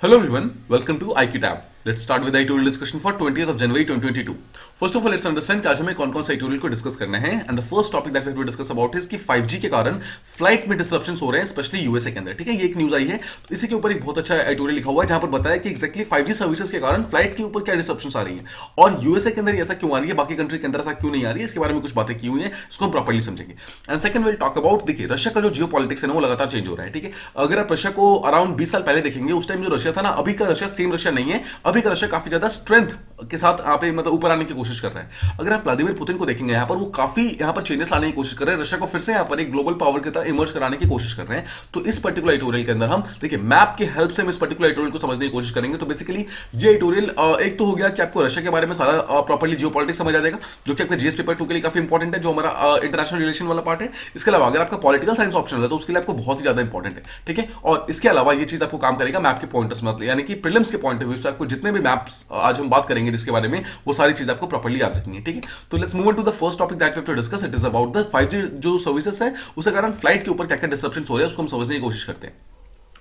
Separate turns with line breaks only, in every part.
Hello everyone, welcome to IQ Tab. Let's start with the editorial discussion for 20th of January 2022. First of all, let's understand कि आज हमें कौन कौन सा editorial को discuss करना है and the first topic that we have to discuss about is कि 5G के कारण फ्लाइट में डिसरप्शंस हो रहे हैं स्पेशली यूएसए के अंदर। ठीक है, ये एक न्यूज आई है तो इसी के ऊपर एक बहुत अच्छा एडिटोरियल लिखा हुआ है जहां पर बताया कि एक्जैक्टली 5G सर्विसेज के कारण फ्लाइट के ऊपर क्या डिसरप्शंस आ रही हैं और यूएसए के अंदर ऐसा क्यों आ रही है, बाकी कंट्री के अंदर ऐसा क्यों नहीं आ रही है, इसके बारे में कुछ बातें की हुई है, इसको हम प्रॉपर्ली समझेंगे। And second will talk about, देखिए रशिया का जो जियो पॉलिटिक्स है ना वो लगातार चेंज हो रहा है। ठीक है, अगर आप रशिया को अराउंड 20 साल पहले देखेंगे उस टाइम जो रशिया था ना, अभी का रशिया सेम रशिया नहीं है। अभी का रशिया काफी ज्यादा स्ट्रेंथ के साथ यहाँ पे मतलब ऊपर आने की कोशिश कर रहा है। अगर आप व्लादिमीर पुतिन को देखेंगे यहाँ पर, वो काफी यहाँ पर चेंजेस लाने की कोशिश कर रहे हैं, रशिया को फिर से यहाँ पर एक ग्लोबल पावर की तरह इमर्ज कराने की कोशिश कर रहे हैं। तो इस पर्टिकुलर एडिटोरियल के अंदर हम देखिए मैप की हेल्प से हम इस पर्टिकुलर एडिटोरियल को समझने की कोशिश करेंगे। तो बेसिकली ये एडिटोरियल एक तो हो गया कि आपको रशिया के बारे में सारा प्रॉपर्ली जियो पॉलिटिक्स समझ आ जाएगा, जो कि आपका जीएस पेपर 2 के लिए काफी इंपॉर्टेंट है, जो हमारा इंटरनेशनल रिलेशन वाला पार्ट है। इसके अलावा अगर आपका पॉलिटिकल साइंस ऑप्शनल है तो उसके लिए आपको बहुत ही ज्यादा इंपॉर्टेंट है। ठीक है, और इसके अलावा ये चीज आपको काम करेगा मैप के पॉइंटर्स में, यानी कि प्रीलिम्स के पॉइंट ऑफ व्यू से आपको जितने भी मैप्स आज हम बात करेंगे जिसके बारे में, वो सारी चीज आपको प्रॉपर्ली याद रखनी है। ठीक है, तो let's move on to the first topic that we have to discuss. It is about the 5G जो सर्विसेज है उसके कारण फ्लाइट के ऊपर क्या क्या डिस्ट्रप्शंस हो रहे हैं उसको हम समझने की कोशिश करते हैं।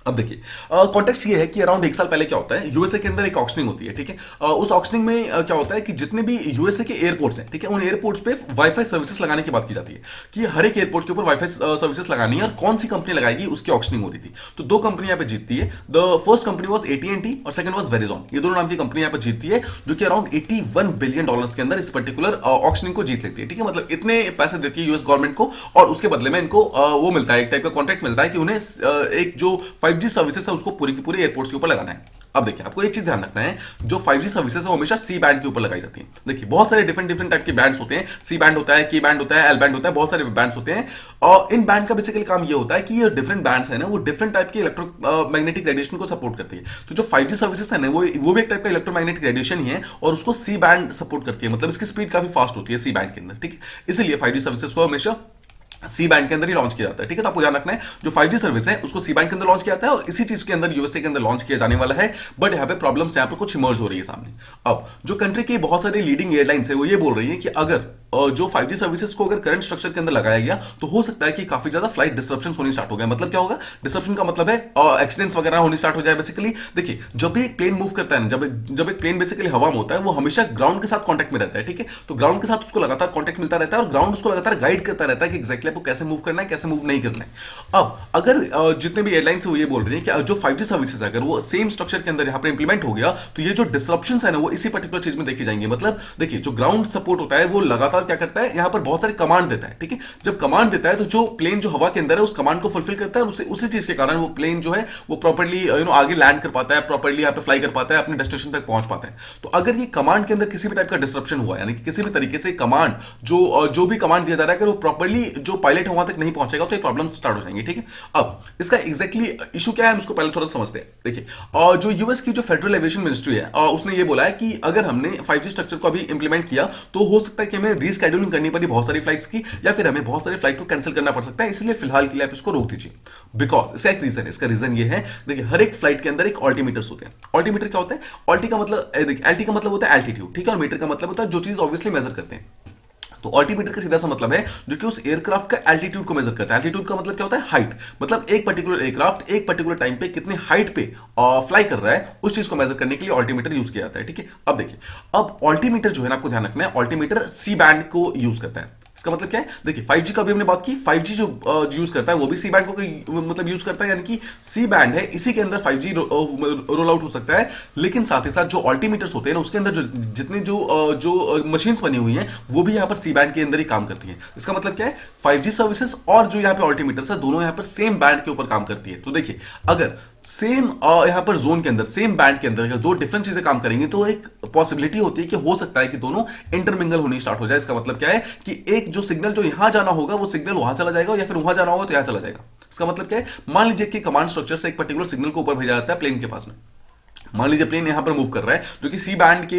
अब देखिए कॉन्टेक्स्ट ये है कि अराउंड 1 साल पहले क्या होता है, यूएसए के अंदर एक ऑक्शनिंग होती है। ठीक है, उस ऑक्शनिंग में क्या होता है कि जितने भी यूएसए के एयरपोर्ट्स हैं, ठीक है, उन एयरपोर्ट्स पे वाईफाई सर्विसेज लगाने की बात की जाती है कि हर एक एयरपोर्ट के ऊपर वाईफाई सर्विसेज लगानी है और कौन सी कंपनी लगाएगी उसकी ऑक्शनिंग हो रही थी। तो दो कंपनी यहाँ पे जीतती है। The first company was AT&T और सेकंड वॉज वेरिजॉन। ये दोनों नाम की कंपनी यहाँ पे जीतती है जो कि अराउंड $81 बिलियन के अंदर इस पर्टिकुलर ऑक्शनिंग को जीत लेती है। ठीक है, मतलब इतने पैसे देती है यूएस गवर्नमेंट को और उसके बदले में इनको वो मिलता है, एक टाइप का कॉन्ट्रैक्ट मिलता है कि उन्हें एक जो 5G सर्विसेज है उसको पूरी की पूरी एयरपोर्ट्स के ऊपर लगाना है। अब देखिए आपको एक चीज ध्यान रखना है, जो 5G सर्विसेज है वो हमेशा सी बैंड के ऊपर लगाई जाती है। देखिए बहुत सारे डिफरेंट टाइप के बैंड्स होते हैं, सी बैंड होता है, के बैंड होता है, एल बैंड होता है, बहुत सारे बैंड्स होते हैं। और इन बैंड का बेसिकली काम ये होता है कि ये डिफरेंट बैंड्स है ना, वो डिफरेंट टाइप के इलेक्ट्रोमैग्नेटिक रेडिएशन को सपोर्ट करती है। तो जो 5G सर्विसेज है ना वो भी एक टाइप का इलेक्ट्रोमैग्नेटिक रेडिएशन ही है और उसको सी बैंड सपोर्ट करती है, मतलब इसकी स्पीड काफी फास्ट होती है सी बैंड के अंदर। ठीक है, इसलिए 5G सर्विसेज को हमेशा सी बैंड के अंदर ही लॉन्च किया जाता है। ठीक है, तो आपको ध्यान रखना है जो 5G सर्विस है उसको सी बैंड के अंदर लॉन्च किया जाता है और इसी चीज के अंदर यूएसए के अंदर लॉन्च किया जाने वाला है। बट यहाँ पे प्रॉब्लम्स यहाँ पे कुछ इमर्ज हो रही है सामने। अब जो कंट्री की बहुत सारी लीडिंग एयरलाइंस है वो ये बोल रही है कि अगर जो 5G सर्विसेज को अगर करंट स्ट्रक्चर के अंदर लगाया गया तो हो सकता है कि काफी ज्यादा फ्लाइट डिस्ट्रप्शन होनी स्टार्ट हो गया। मतलब क्या होगा, डिस्ट्रप्शन का मतलब है एक्सीडेंट्स वगैरह होनी स्टार्ट हो जाए। बेसिकली देखिए जब भी एक प्लेन मूव करता है ना, जब एक प्लेन बेसिकली हवा में होता है वो हमेशा ग्राउंड के साथ कॉन्टेक्ट में रहता है। ठीक है, तो ग्राउंड के साथ उसको लगातार कॉन्टेक्ट मिलता रहता है और ग्राउंड उसको लगातार गाइड करता रहता है कि एक्जैक्टली आपको कैसे मूव करना है, कैसे मूव नहीं करना है। अब अगर जितने भी एयरलाइंस है वो ये बोल रही है कि जो 5G सर्विसेज है अगर वो सेम स्ट्रक्चर के अंदर यहाँ पर इंप्लीमेंट हो गया तो ये जो डिस्ट्रप्शन है ना वो इसी पर्टिकुलर चीज में देखी जाएंगे। मतलब देखिए जो ग्राउंड सपोर्ट होता है वो लगातार क्या करता है, यहाँ पर बहुत सारे कमांड देता है। ठीक है, जब कमांड देता है तो जो प्लेन जो हवा के अंदर है उस कमांड को फुलफिल करता है और उसी चीज के कारण वो प्लेन जो है वो प्रॉपर्ली आगे लैंड कर पाता है, प्रॉपर्ली यहाँ पे फ्लाई कर पाता है, अपने डेस्टिनेशन तक पहुंच पाता है। तो अगर ये कमांड के अंदर किसी भी टाइप का डिस्ट्रप्शन हुआ, यानी कि किसी भी तरीके से कमांड जो भी कमांड दिया जा रहा है अगर वो प्रॉपर्ली जो पायलट है वहां तक नहीं पहुंचेगा तो ये प्रॉब्लम स्टार्ट हो जाएंगी। ठीक है, अब इसका एग्जैक्टली इशू क्या है हम इसको पहले थोड़ा समझते हैं। देखिए जो यूएस की जो फेडरल एविएशन मिनिस्ट्री है उसने ये बोला है कि अगर हमने 5G स्ट्रक्चर को अभी इंप्लीमेंट किया तो हो सकता है कि हमें रीस्केड्यूलिंग करनी पड़ी बहुत सारी फ्लाइट्स की, या फिर हमें बहुत सारे फ्लाइट को कैंसिल करना पड़ सकता है। इसलिए फिलहाल के लिए आप इसको रोक दीजिए। बिकॉज इसका एक रीजन है, इसका रीजन ये है, देखिए हर एक फ्लाइट के अंदर एक ऑल्टीमीटर्स होते हैं। ऑल्टीमीटर क्या होता है, ऑल्टी का मतलब देखिए एलटी का मतलब होता है एल्टीट्यूड, ठीक है, और मीटर का मतलब होता है जो चीज ऑब्वियसली मेजर करते हैं। तो ऑल्टीमीटर का सीधा सा मतलब है जो कि उस एयरक्राफ्ट का एल्टीट्यूड को मेजर करता है। एल्टीट्यूड का मतलब क्या होता है, हाइट, मतलब एक पर्टिकुलर एयरक्राफ्ट एक पर्टिकुलर टाइम पे कितने हाइट पे फ्लाई कर रहा है उस चीज को मेजर करने के लिए ऑल्टीमीटर यूज किया जाता है। ठीक है, अब देखिए अब ऑल्टीमीटर जो है ना आपको ध्यान रखना है, ऑल्टीमीटर सी बैंड को यूज करता है। इसका मतलब क्या है, देखिए 5G का भी हमने बात की, 5G जो यूज करता है वो भी सी बैंड को मतलब यूज करता है, यानी कि सी बैंड है इसी के अंदर 5G रोल आउट हो सकता है। लेकिन साथ ही साथ जो ऑल्टीमीटर्स होते हैं ना उसके अंदर जितने जो मशीन्स बनी हुई हैं वो भी यहाँ पर सी बैंड के अंदर ही काम करती हैं। इसका मतलब क्या है, 5G सर्विसेज और जो यहाँ पे ऑल्टीमीटर्स है दोनों यहाँ पर सेम बैंड के ऊपर काम करती है। तो देखिए अगर सेम यहां पर जोन के अंदर सेम बैंड के अंदर अगर दो डिफरेंट चीजें काम करेंगी तो एक पॉसिबिलिटी होती है कि हो सकता है कि दोनों इंटरमिंगल होनी स्टार्ट हो जाए। इसका मतलब क्या है कि एक जो सिग्नल जो यहां जाना होगा वो सिग्नल वहां चला जाएगा या फिर वहां जाना होगा तो यहां चला जाएगा। इसका मतलब क्या है, मान लीजिए कि कमांड स्ट्रक्चर से एक पर्टिकुलर सिग्नल को ऊपर भेजा जाता है प्लेन के पास में। मान लीजिए प्लेन यहां पर मूव कर रहा है जो कि सी बैंड के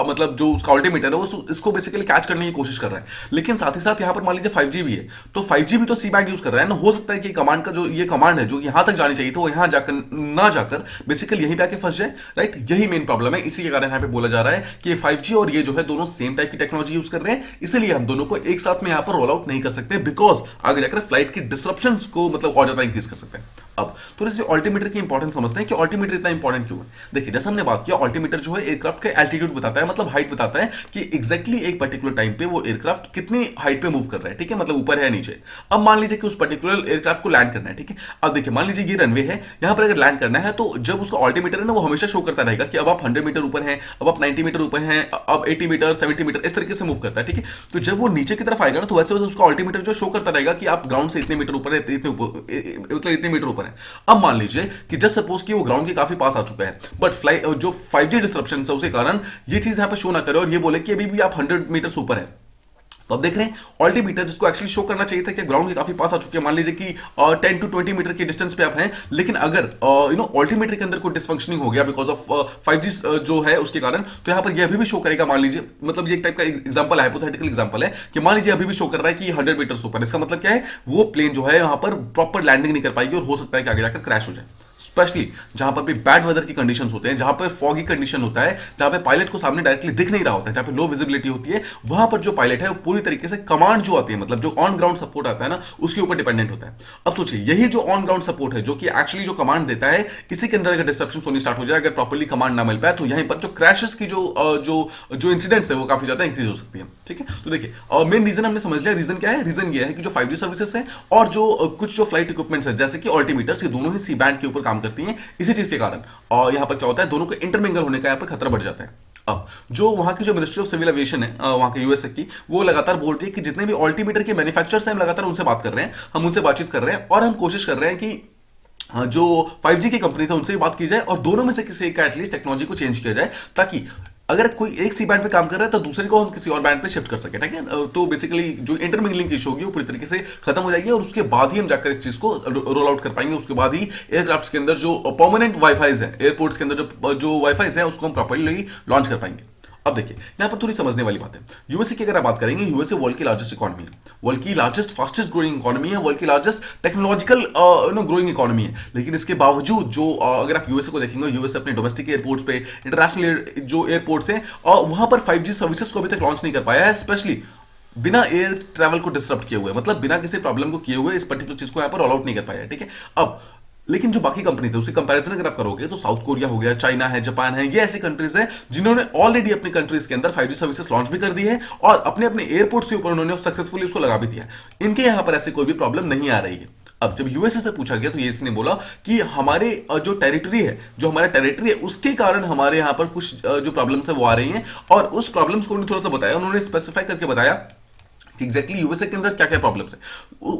मतलब जो उसका ऑल्टीमीटर है वो इसको बेसिकली कैच करने की कोशिश कर रहा है। लेकिन साथ ही साथ यहां पर मान लीजिए 5G भी है तो 5G भी तो सी बैंड यूज कर रहा है ना, हो सकता है कि कमांड का जो ये कमांड है जो यहां तक जानी चाहिए तो वो यहां जाकर ना जाकर बेसिकली यहीं पे आके फंस जाए। राइट, यही मेन प्रॉब्लम है। इसी के कारण यहां पे बोला जा रहा है कि 5G और ये जो है दोनों सेम टाइप की टेक्नोलॉजी यूज कर रहे हैं, इसलिए हम दोनों को एक साथ में यहां पर रोल आउट नहीं कर सकते बिकॉज आगे जाकर फ्लाइट की डिस्ट्रप्शन को मतलब और ज्यादा इंक्रीज कर सकते हैं। अब थोड़ी सी ऑल्टीमीटर की इंपॉर्टेंस समझते हैं कि ऑल्टीमीटर इतना इंपॉर्टेंट क्यों है। देखिए जैसा हमने बात किया, ऑल्टीमीटर जो है एयरक्राफ्ट का एल्टीट्यूड बताता है, मतलब हाइट बताता है कि एग्जैक्टली एक पर्टिकुलर टाइम पे वो एयरक्राफ्ट कितनी हाइट पे मूव कर रहा है, ठीक है, मतलब ऊपर है नीचे। अब मान लीजिए कि उस पर्टिकुलर एयरक्राफ्ट को लैंड करना है, ठीक है। अब देखिए मान लीजिए ये रनवे है, यहां पर अगर लैंड करना है तो जब उसका ऑल्टीमीटर है ना, वो हमेशा शो करता रहेगा कि अब आप 100 मीटर ऊपर हैं, अब आप 90 मीटर ऊपर हैं, अब 80 मीटर 70 मीटर इस तरीके से मूव करता है, ठीक है। तो जब वो नीचे की तरफ आएगा ना, तो वैसे वैसे उसका ऑल्टीमीटर जो शो करता रहेगा कि आप ग्राउंड से इतने मीटर ऊपर है, इतने ऊपर, मतलब इतने मीटर ऊपर है। अब मान लीजिए कि जस्ट सपोज कि वो ग्राउंड के काफी पास आ चुका है, बट फ्लाइट जो 5G डिस्ट्रप्शन है उसके कारण ये चीज यहां पे शो ना करे और ये बोले कि अभी भी आप 100 मीटर ऊपर है। तो अब देख रहे हैं ऑल्टीमीटर जिसको एक्चुअली शो करना चाहिए था कि ग्राउंड के काफी पास आ चुके हैं, मान लीजिए कि 10 to 20 मीटर के डिस्टेंस पे आप हैं, लेकिन अगर ऑल्टीमीटर के अंदर कोई डिसफंक्शनिंग हो गया बिकॉज ऑफ 5G जो है उसके कारण, तो यहां पर ये अभी भी शो करेगा। मान लीजिए, मतलब ये एक टाइप का एग्जांपल है, हाइपोथेटिकल एग्जांपल है कि मान लीजिए अभी भी शो कर रहा है कि 100 मीटर ऊपर। इसका मतलब क्या है, वो प्लेन जो है यहां पर प्रॉपर लैंडिंग नहीं कर पाएगी और हो सकता है कि आगे जाकर क्रैश हो जाए। स्पेशली जहां पर भी बैड वेदर की कंडीशंस होते हैं, जहां पर फॉगी कंडीशन होता है, जहां पे पायलट को सामने डायरेक्टली दिख नहीं रहा होता है, जहां पे लो विजिबिलिटी होती है, वहां पर जो पायलट है वो पूरी तरीके से कमांड जो आती है, मतलब जो ऑन ग्राउंड सपोर्ट आता है ना, उसके ऊपर डिपेंडेंट होता है। अब सोचिए यही जो ऑन ग्राउंड सपोर्ट है, जो कि एक्चुअली जो कमांड देता है, इसी के अंदर अगर डिस्ट्रप्शन होनी स्टार्ट हो जाए, अगर प्रॉपर्ली कमांड ना मिल पाए, तो यहीं पर जो क्रैशेस की जो इंसिडेंट्स है वो काफी ज्यादा इंक्रीज हो सकती है, ठीक है। तो देखिए मेन रीजन हमने समझ लिया। रीजन क्या है? रीजन ये है कि जो 5G सर्विसेज है और जो कुछ जो फ्लाइट इक्विपमेंट्स है जैसे कि ऑल्टीमीटर्स, ये दोनों ही सी बैंड के ऊपर काम करती हैं। इसी चीज के कारण और यहां पर क्या होता है, दोनों के इंटरमिंगल होने का यहां पर खतरा बढ़ जाता है। अब जो वहां की जो मिनिस्ट्री ऑफ सिविल एविएशन है वहां के यूएसए की, वो लगातार बोल रही है कि जितने भी ऑल्टीमीटर के मैन्युफैक्चरर्स हैं, हम लगातार उनसे बात कर रहे हैं, हम उनसे बातचीत कर रहे हैं और हम कोशिश कर रहे हैं कि जो 5G की कंपनीज है उनसे भी बात की जाए और दोनों में से किसी एक का एटलीस्ट टेक्नोलॉजी को चेंज किया जाए, ताकि अगर कोई एक सी बैंड पे काम कर रहा है तो दूसरे को हम किसी और बैंड पे शिफ्ट कर सके, ठीक है। तो बेसिकली जो इंटरमिंगलिंग इशू होगी वो पूरी तरीके से खत्म हो जाएगी और उसके बाद ही हम जाकर इस चीज को रोल आउट कर पाएंगे। उसके बाद ही एयरक्राफ्ट के अंदर जो परमानेंट वाईफाईज है, एयरपोर्ट्स के अंदर जो वाईफाईज है, उसको हम प्रॉपर्ली लॉन्च कर पाएंगे। अब देखिए यहां पर थोड़ी समझने वाली बात है। यूएसए की अगर आप बात करेंगे, यूएसए वर्ल्ड की लार्जेस्ट इकोनॉमी है, वर्ल्ड की लार्जेस्ट फास्टेस्ट ग्रोइंग इकोनॉमी है, वर्ल्ड की लार्जेस्ट टेक्नोलॉजिकल ग्रोइंग इकोनॉमी है। लेकिन इसके बावजूद जो अगर आप यूएसए को देखेंगे, यूएसए अपने डोमेस्टिक एयरपोर्ट्स पे, इंटरनेशनल जो एयरपोर्ट्स हैं, वहां पर 5G सर्विसेज को अभी तक लॉन्च नहीं कर पाया है, स्पेशली बिना एयर ट्रैवल को डिस्टर्ब किए हुए, मतलब बिना किसी प्रॉब्लम को किए हुए इस पर्टिकुलर चीज को यहां पर ऑल आउट नहीं कर पाया है, ठीक है। अब लेकिन जो बाकी कंपनीज है उसकी कंपैरिजन अगर आप करोगे तो साउथ कोरिया हो गया, चाइना है, जापान है, ये ऐसी कंट्रीज है जिन्होंने ऑलरेडी अपनी कंट्रीज के अंदर 5G सर्विसेज लॉन्च भी कर दी है और अपने अपने एयरपोर्ट्स के ऊपर उन्होंने सक्सेसफुली उसको लगा भी दिया। इनके यहां पर ऐसी कोई भी प्रॉब्लम नहीं आ रही है। अब जब यूएसए से पूछा गया तो ये इसने बोला कि हमारे जो टेरिटरी है, जो हमारा टेरिटरी है, उसके कारण हमारे यहां पर कुछ जो प्रॉब्लम्स है वो आ रही हैं और उस प्रॉब्लम्स को उन्होंने थोड़ा सा बताया, उन्होंने स्पेसिफाई करके बताया कि एग्जैक्टली यूएसए के अंदर क्या क्या प्रॉब्लम्स है।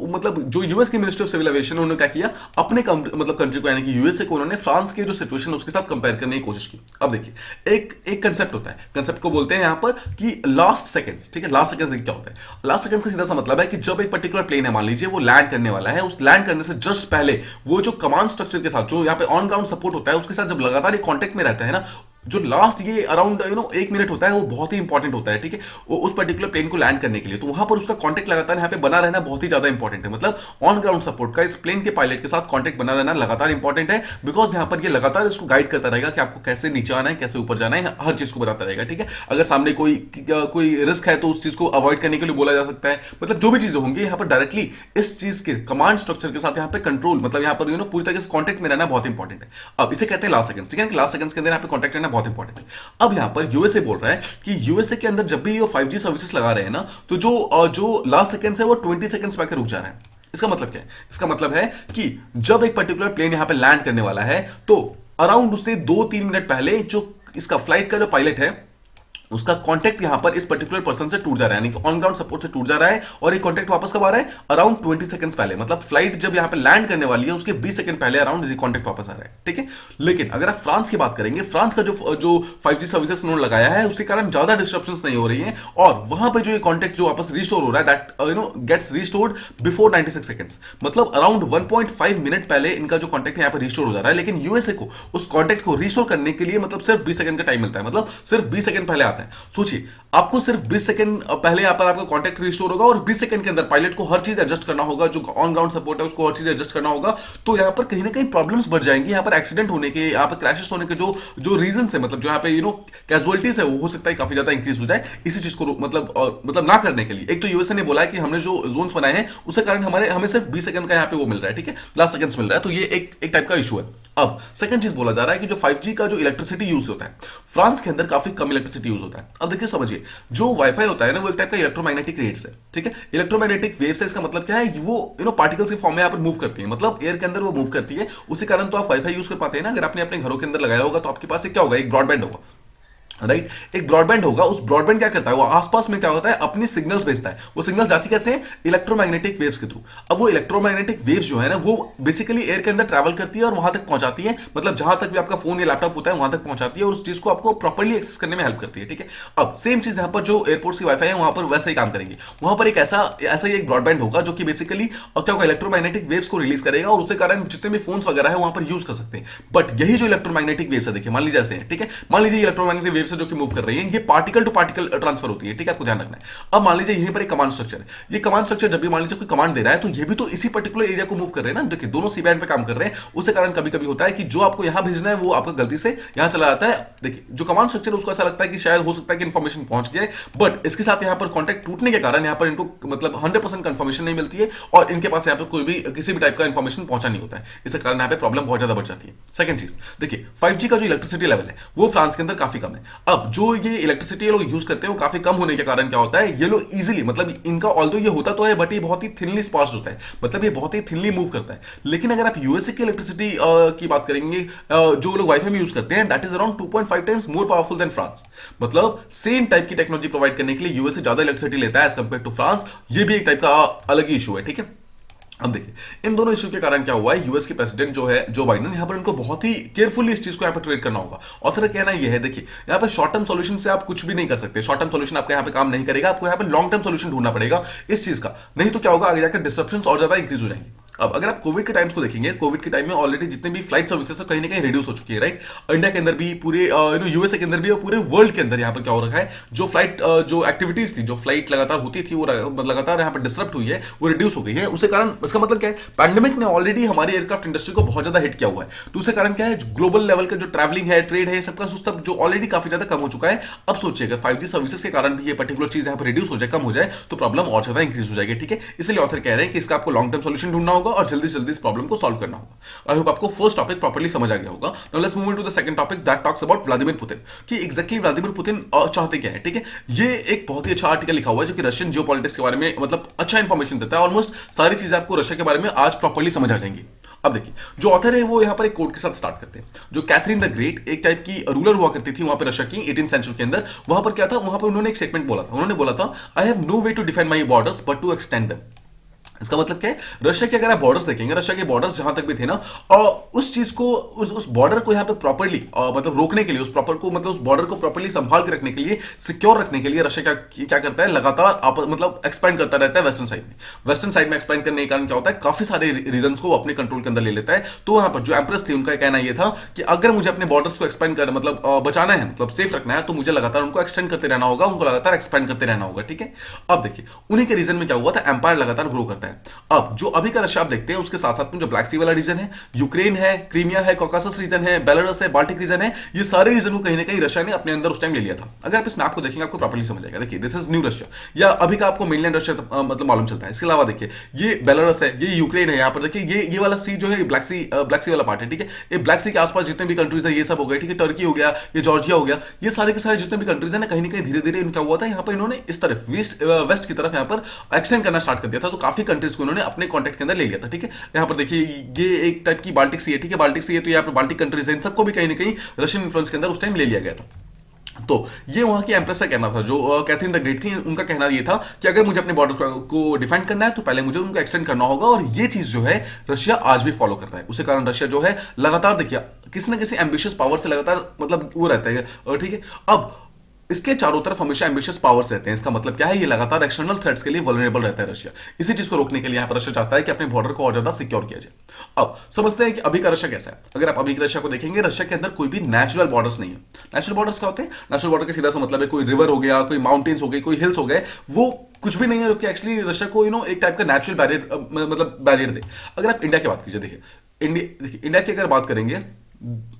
मतलब जो यूएस की मिनिस्ट्री ऑफ सिविल एविएशन उन्होंने क्या किया, अपने मतलब कंट्री को यानी कि यूएसए को उन्होंने फ्रांस के जो सिचुएशन उसके साथ कंपेयर करने की कोशिश की। अब देखिए एक कंसेप्ट होता है, कंसेप्ट को बोलते हैं यहां पर कि लास्ट सेकंड्स, ठीक है। लास्ट सेकंड्स क्या होता है? लास्ट सेकंड का सीधा सा मतलब है कि जब एक पर्टिकुलर प्लेन है, मान लीजिए वो लैंड करने वाला है, उस लैंड करने से जस्ट पहले वो जो कमांड स्ट्रक्चर के साथ जो यहां पे ऑन ग्राउंड सपोर्ट होता है उसके साथ जब लगातार कॉन्टेक्ट में रहता है ना, जो लास्ट ये अराउंड 1 मिनट होता है, वो बहुत ही इंपॉर्टेंट होता है, ठीक है, वो उस पर्टिकुलर प्लेन को लैंड करने के लिए। तो वहां पर उसका कांटेक्ट लगातार यहाँ पे बना रहना बहुत ही ज्यादा इंपॉर्टेंट है। मतलब ऑन ग्राउंड सपोर्ट का इस प्लेन के पायलट के साथ कांटेक्ट बना रहना लगातार इंपॉर्टेंट है, बिकॉज यहाँ पर ये लगातार इसको गाइड करता रहेगा कि आपको कैसे नीचे आना है, कैसे ऊपर जाना है, हर चीज को बताता रहेगा, ठीक है। अगर सामने कोई रिस्क है तो उस चीज को अवॉइड करने के लिए बोला जा सकता है। मतलब जो भी चीजें होंगी यहाँ पर डायरेक्टली इस चीज के कमांड स्ट्रक्चर के साथ यहाँ पे कंट्रोल, मतलब यहाँ पर पूरी तरह से कॉन्टेक्ट में रहना बहुत इंपॉर्टेंट है। अब इसे कहते हैं लास्ट सेकंड्स, ठीक है, लास्ट सेकंड्स के अंदर यहाँ पे कॉन्टेक्ट रहना बहुत इंपॉर्टेंट है। अब यहां पर यूएसए बोल रहा है कि यूएसए के अंदर जब भी ये 5G सर्विसेज लगा रहे हैं ना, तो जो लास्ट सेकंड्स है वो 20 सेकंड्स पे रुक जा रहा है। इसका मतलब क्या है? इसका मतलब है कि जब एक पर्टिकुलर प्लेन यहां पे लैंड करने वाला है तो अराउंड उससे 2-3 मिनट पहले जो इसका फ्लाइट का जो पायलट है उसका कांटेक्ट यहां पर इस पर्टिकुलर पर्सन से टूट जा रहा है, यानी कि ऑन ग्राउंड सपोर्ट से टूट जा रहा है और ये कांटेक्ट वापस कब आ रहा है? अराउंड 20 सेकंड्स पहले। मतलब फ्लाइट जब यहां पे लैंड करने वाली है उसके 20 सेकंड पहले अराउंड ये कांटेक्ट वापस आ रहा है, ठीक है। लेकिन अगर आप फ्रांस की बात करेंगे, फ्रांस का जो 5G सर्विसेज उन्होंने लगाया है उसके कारण ज्यादा डिस्ट्रप्शंस नहीं हो रही है और वहां पर जो ये कांटेक्ट जो वापस रिस्टोर हो रहा है that gets restored before 96 seconds. मतलब अराउंड 1.5 मिनट पहले इनका जो कांटेक्ट यहां पर रिस्टोर हो जा रहा है। लेकिन यूएसए को उस कांटेक्ट को रिस्टोर करने के लिए मतलब सिर्फ 20 सेकंड का टाइम मिलता है, मतलब सिर्फ 20 सेकंड पहले आता आता है। सोचिए, आपको सिर्फ 20 सेकंड पहले यहाँ पर आपका कॉन्टेक्ट रिस्टोर होगा और 20 सेकंड के अंदर पायलट को हर चीज एडजस्ट करना होगा, जो ऑन ग्राउंड सपोर्ट है उसको हर चीज एडजस्ट करना होगा। तो यहाँ पर कहीं ना कहीं प्रॉब्लम्स बढ़ जाएंगी, यहाँ पर एक्सीडेंट होने के, यहाँ पर क्रैशेस होने के जो जो रीजन है, मतलब जो यहाँ पे कैजुअलिटीज है, वो हो सकता है काफी ज्यादा इंक्रीज हो जाए। इसी चीज को मतलब ना करने के लिए एक तो यूएसए ने बोला है कि हमने जो जोन्स बनाए हैं उसके कारण हमें सिर्फ 20 सेकंड का यहाँ पे वो मिल रहा है, ठीक है, लास्ट सेकंड्स मिल रहा है। तो ये एक टाइप का इशू है। अब सेकंड चीज बोला जा रहा है कि जो 5G का जो इलेक्ट्रिसिटी यूज होता है, फ्रांस के अंदर काफी कम इलेक्ट्रिसिटी यूज होता है। अब देखिए, समझिए, जो वाईफाई होता है ना, वो एक टाइप का इलेक्ट्रोमैग्नेटिक रेड्स है, ठीक है। इलेक्ट्रोमैग्नेटिक वेव से इसका मतलब क्या है, वो पार्टिकल्स के फॉर्म में यहाँ पर मूव करती है, मतलब एयर के अंदर वो मूव करती है। उसी कारण तो आप वाईफाई यूज कर पाते हैं ना। अगर आपने अपने घरों के अंदर लगाया होगा तो आपके पास क्या होगा, एक ब्रॉडबैंड होगा, राइट, एक ब्रॉडबैंड होगा। उस ब्रॉडबैंड क्या करता है, वो आसपास में क्या होता है, अपनी सिग्नल्स भेजता है। वो सिग्नल जाती कैसे, इलेक्ट्रोमैग्नेटिक वेव्स के थ्रू। अब वो इलेक्ट्रोमैग्नेटिक वेव्स जो है ना, वो बेसिकली एयर के अंदर ट्रैवल करती है और वहां तक पहुंचाती है, मतलब जहां तक भी आपका फोन या लैपटॉप होता है वहां तक पहुंचाती है और उस चीज को आपको प्रॉपर्ली एक्सेस करने में हेल्प करती है, ठीक है। अब सेम चीज यहां पर जो एयरपोर्ट्स की वाईफाई है वहां पर वैसा ही काम करेंगे। वहां पर एक ऐसा ही एक ब्रॉडबैंड होगा जो कि बेसिकली क्या होगा, इलेक्ट्रोमैग्नेटिक वेव्स को रिलीज करेगा और उसके कारण जितने भी फोन्स वगैरह है वहां पर यूज कर सकते हैं। बट यही जो इलेक्ट्रोमैग्नेटिक वेव्स है, देखिए मान लीजिए ऐसे है, ठीक है, मान लीजिए इलेक्ट्रोमैग्नेटिक वेव्स है जो कि मूव कर रही है, ये पार्टिकल टू पार्टिकल ट्रांसफर होती है, ठीक है, आपको ध्यान रखना है। अब मान लीजिए यहीं पर एक कमांड स्ट्रक्चर है। ये कमांड स्ट्रक्चर जब भी मान लीजिए कोई कमांड दे रहा है तो ये भी तो इसी पर्टिकुलर एरिया को मूव कर रहे हैं ना। देखिए, दोनों सी बैंड पे काम कर रहे हैं। उसके कारण कभी कभी होता है कि जो आपको यहां भेजना है वो आपका गलती से यहां चला जाता है। देखिए, जो कमांड स्ट्रक्चर है उसको ऐसा लगता है कि शायद हो सकता है कि इंफॉर्मेशन पहुंच गया, बट इसके साथ यहां पर कॉन्टैक्ट टूटने के कारण यहां पर इनको मतलब 100% कंफर्मेशन नहीं मिलती है और इनके पास यहां पर कोई भी किसी भी टाइप का इंफॉर्मेशन पहुंचा नहीं होता है। इसके कारण यहां पर प्रॉब्लम बहुत ज्यादा बढ़ जाती है। सेकंड चीज देखिए, 5G का जो इलेक्ट्रिसिटी लेवल है वो फ्रांस के अंदर काफी कम है। अब जो ये इलेक्ट्रिसिटी लोग यूज करते हैं वो काफी कम होने के कारण क्या होता है, ये लोग इजीली, मतलब इनका ऑल्दो ये होता तो है बट ये बहुत ही थिनली स्पार्स होता है, मतलब ये बहुत ही थिनली मूव करता है। लेकिन अगर आप यूएसए की इलेक्ट्रिसिटी की बात करेंगे, जो लोग वाईफाई में यूज करते हैं, that is around 2.5 times more powerful than France. मतलब सेम टाइप की टेक्नोलॉजी प्रोवाइड करने के लिए यूएसए ज्यादा इलेक्ट्रिसिटी लेता है एज कंपेयर टू फ्रांस। ये भी एक टाइप का अलग ही इशू है, ठीक है। अब देखिए, इन दोनों इश्यू के कारण क्या हुआ है, यूएस के प्रेसिडेंट जो है जो बाइडेन, यहां पर इनको बहुत ही केयरफुली इस चीज को यहां पर ट्रीट करना होगा। ऑथर का कहना यह है, देखिए, यहां पर शॉर्ट टर्म सॉल्यूशन से आप कुछ भी नहीं कर सकते। शॉर्ट टर्म सॉल्यूशन आपका यहां पे काम नहीं करेगा, आपको यहां पर लॉन्ग टर्म सॉल्यूशन ढूंढना पड़ेगा इस चीज का। नहीं तो क्या होगा, आगे जाकर डिस्ट्रप्शंस और ज्यादा इंक्रीज हो जाएंगे। अब अगर आप कोविड के टाइम्स को देखेंगे, कोविड के टाइम में ऑलरेडी जितने भी फ्लाइट सर्विसेज है कहीं ना कहीं रिड्यूस हो चुकी है, राइट। इंडिया के अंदर भी, पूरे यूएसए के अंदर भी और पूरे वर्ल्ड के अंदर यहाँ पर क्या हो रखा है, जो फ्लाइट जो एक्टिविटीज थी, जो फ्लाइट लगातार होती थी, वो लगातार यहाँ पर डिस्टर्ब हुई है, वो रिड्यूस हो गई है। उसके कारण इसका मतलब क्या है, पैंडेमिक ने ऑलरेडी हमारी एयरक्राफ्ट इंडस्ट्री को बहुत ज्यादा हिट किया हुआ है। तो उसके कारण क्या है, ग्लोबल लेवल का जो ट्रैवलिंग है, ट्रेड है, सबका सब जो ऑलरेडी काफी ज्यादा कम हो चुका है। अब सोचिए अगर 5G सर्विसेज के कारण भी ये पर्टिकुलर चीज यहाँ पर रिड्यूस हो जाए, कम हो जाए, तो प्रॉब्लम और ज्यादा इंक्रीज हो जाएगी, ठीक है। इसलिए ऑथर कह रहे हैं कि इसका आपको लॉन्ग टर्म सॉल्यूशन ढूंढना होगा और जल्दी से जल्दी प्रॉब्लम को सॉल्व करना होगा। आई होप आपको फर्स्ट टॉपिक प्रॉपर्ली समझ आ गया होगा। Now let's move into the second topic that talks about Vladimir Putin, कि एग्जैक्टली व्लादिमीर पुतिन चाहते क्या है, ठीक है। ये एक बहुत ही अच्छा आर्टिकल लिखा हुआ है जो कि रशियन जियोपॉलिटिक्स के बारे में मतलब अच्छा इंफॉर्मेशन देता है। ऑलमोस्ट सारी चीजें आपको रशिया के बारे में आज प्रॉपर्ली समझ आ जाएंगी। अब देखिए, जो ऑथर है वो यहाँ पर एक कोट के साथ स्टार्ट करते हैं। जो कैथरीन द ग्रेट एक टाइप की रूलर हुआ करती थी वहां पर रशिया की 18th सेंचुरी के अंदर। वहां पर क्या था, वहां पर उन्होंने एक स्टेटमेंट बोला था। उन्होंने बोला था, I have no way to define my borders but to extend them. इसका मतलब क्या है, रशिया के अगर आप बॉर्डर्स देखेंगे, रशिया के बॉर्डर्स जहां तक भी थे ना, और उस चीज को उस बॉर्डर को यहाँ पे प्रॉपर्ली मतलब रोकने के लिए, उस प्रॉपर को मतलब उस बॉर्डर को प्रॉपर्ली संभाल के रखने के लिए, सिक्योर रखने के लिए रशिया क्या करता है, लगातार मतलब एक्सपेंड करता रहता है वेस्टर्न साइड में। वेस्टर्न साइड में एक्सपेंड करने के कारण क्या होता है, काफी सारे रीजन को अपने कंट्रोल के अंदर ले लेता है। तो वहां पर जो एम्प्रेस थी उनका कहना यह था कि अगर मुझे अपने बॉर्डर्स को एक्सपेंड कर मतलब बचाना है, मतलब सेफ रखना है, तो मुझे लगातार उनको एक्सटेंड करते रहना होगा, उनको लगातार एक्सपेंड करते रहना होगा, ठीक है। अब देखिए, उन्हीं के रीजन में क्या हुआ था, एम्पायर लगातार ग्रो करता है। अब जो अभी का रशिया आप देखते हैं, उसके साथ साथ में जो ब्लैक सी वाला रीजन है, यूक्रेन है, क्रीमिया है, कॉकासस रीजन है, बेलारस है, बाल्टिक रीजन है, ये सारे रीजन को कहीं ना कहीं रशिया ने अपने अंदर उस टाइम ले लिया था। अगर आप इस मैप को देखेंगे आपको प्रॉपर्ली समझ आएगा। देखिए, दिस इज न्यू रशिया, या अभी का आपको मेनलैंड रशिया मतलब मालूम चलता है। इसके अलावा देखिए, ये बेलारस है, ये यूक्रेन है। यहाँ पर देखिए, ये वाला सी जो है ब्लैक सी वाला पार्ट है, ठीक है। ये ब्लैक सी के आसपास जितने भी कंट्रीज है, ये सब हो गए, ठीक है। टर्की हो गया, ये जॉर्जिया हो गया, ये सारे के सारे जितने भी कंट्रीज है ना, कहीं ना कहीं धीरे धीरे इनका हुआ था, यहाँ पर इन्होंने इस तरफ वेस्ट की तरफ यहाँ पर एक्सटेंड करना स्टार्ट कर दिया था। तो काफी कंट्रीज को इन्होंने अपने कॉन्टेक्ट के अंदर ले लिया था, ठीक है। यहाँ पर देखिए, ये एक टाइप की बाल्टिक सी है, ठीक है। बाल्टिक सी है, तो यहाँ पर बाल्टिक कंट्रीज है, इन सबको भी कहीं ना कहीं रशियन इन्फ्लुएंस के अंदर उस टाइम ले लिया गया था। तो ये वहां की एम्प्रेस का कहना था, जो कैथरीन द ग्रेट थी, उनका कहना ये था कि अगर मुझे अपने बॉर्डर को डिफेंड करना है तो पहले मुझे उनको एक्सटेंड करना होगा। और ये चीज जो है रशिया आज भी फॉलो कर रहा है। उसी कारण रशिया जो है लगातार देखिए किसी ना किसी एम्बिशियस पावर से लगातार मतलब वो रहता है, ठीक है। अब इसके चारों तरफ हमेशा एम्बिशियस पावर्स रहते हैं। इसका मतलब क्या है, ये लगातार एक्सटर्नल थ्रेट्स के लिए वल्नरेबल रहता है रशिया। इसी चीज को रोकने के लिए यहां पर रशिया चाहता है कि अपने बॉर्डर को और ज्यादा सिक्योर किया जाए। अब समझते हैं कि अभी का रशिया कैसा है। अगर आप अभी के रशिया को देखेंगे, रशिया के अंदर कोई भी नेचुरल बॉर्डर्स नहीं है। नेचुरल बॉर्डर्स क्या होते हैं? नेचुरल बॉर्डर का सीधा सा मतलब है कोई रिवर हो गया, कोई माउंटेन्स हो गए, कोई हिल्स हो गए, वो कुछ भी नहीं है जो कि एक्चुअली रशिया को एक टाइप का नेचुरल बैरियर मतलब बैरियर दे। अगर आप इंडिया की बात कीजिए, देखिए इंडिया की अगर बात करेंगे,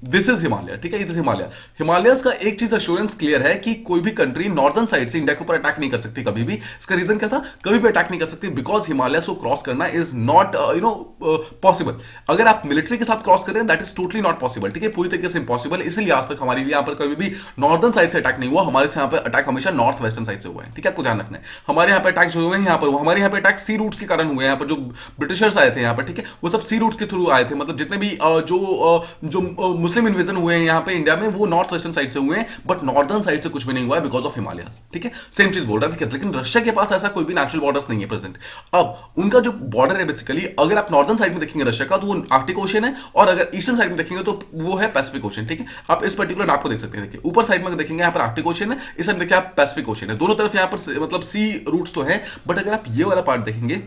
दिस इज हिमालय, ठीक है, ये हिमालय। हिमालयस का एक चीज एश्योरेंस क्लियर है कि कोई भी कंट्री नॉर्दर्न साइड से इंडिया के ऊपर अटैक नहीं कर सकती कभी भी। इसका रीजन क्या था? कभी भी अटैक नहीं कर सकती बिकॉज हिमालयस को क्रॉस करना इज नॉट पॉसिबल। अगर आप मिलिट्री के साथ क्रॉस करें, that is totally not possible, ठीक है, पूरी तरीके से इंपॉसिबल। इसलिए आज तक हमारे लिए यहाँ पर कभी भी नॉर्दर्न साइड से अटैक नहीं हुआ। हमारे यहाँ पर अटैक हमेशा नॉर्थ वेस्टर्न साइड से हुआ है, ठीक है, आपको ध्यान रखना है। हमारे यहाँ पर अटैक जो हुए हैं, यहाँ पर हमारे यहाँ पे अटैक सी रूट्स के कारण हुए हैं। यहाँ पर जो ब्रिटिशर्स आए थे यहाँ पर, ठीक है, वो सब सी रूट्स के थ्रू आए थे। मतलब जितने भी जो मुस्लिम इन्वेजन हुए हैं यहाँ पे इंडिया में, वो नॉर्थ वेस्टर्न साइड से हुए हैं, बट नॉर्दर्न साइड से कुछ भी नहीं हुआ है बिकॉज ऑफ हिमालयस, ठीक है। सेम चीज बोल रहा है, लेकिन रशिया के पास ऐसा कोई भी नेचुरल बॉर्डर्स नहीं है प्रेजेंट। अब उनका जो बॉर्डर है बेसिकली, अगर आप नॉर्दर्न साइड में देखेंगे रशिया का, तो वो आर्कटिक ओशन है, और अगर ईस्टर्न साइड में देखेंगे तो वो है पैसिफिक ओशन, ठीक है। आप इस पर्टिकुलर मैप को देख सकते हैं। देखिए ऊपर साइड में देखेंगे यहाँ पर आर्कटिक ओशन है, इस साइड देखिए आप पैसिफिक ओशन है। दोनों तरफ यहाँ पर मतलब सी रूट्स तो है, बट अगर आप ये वाला पार्ट देखेंगे,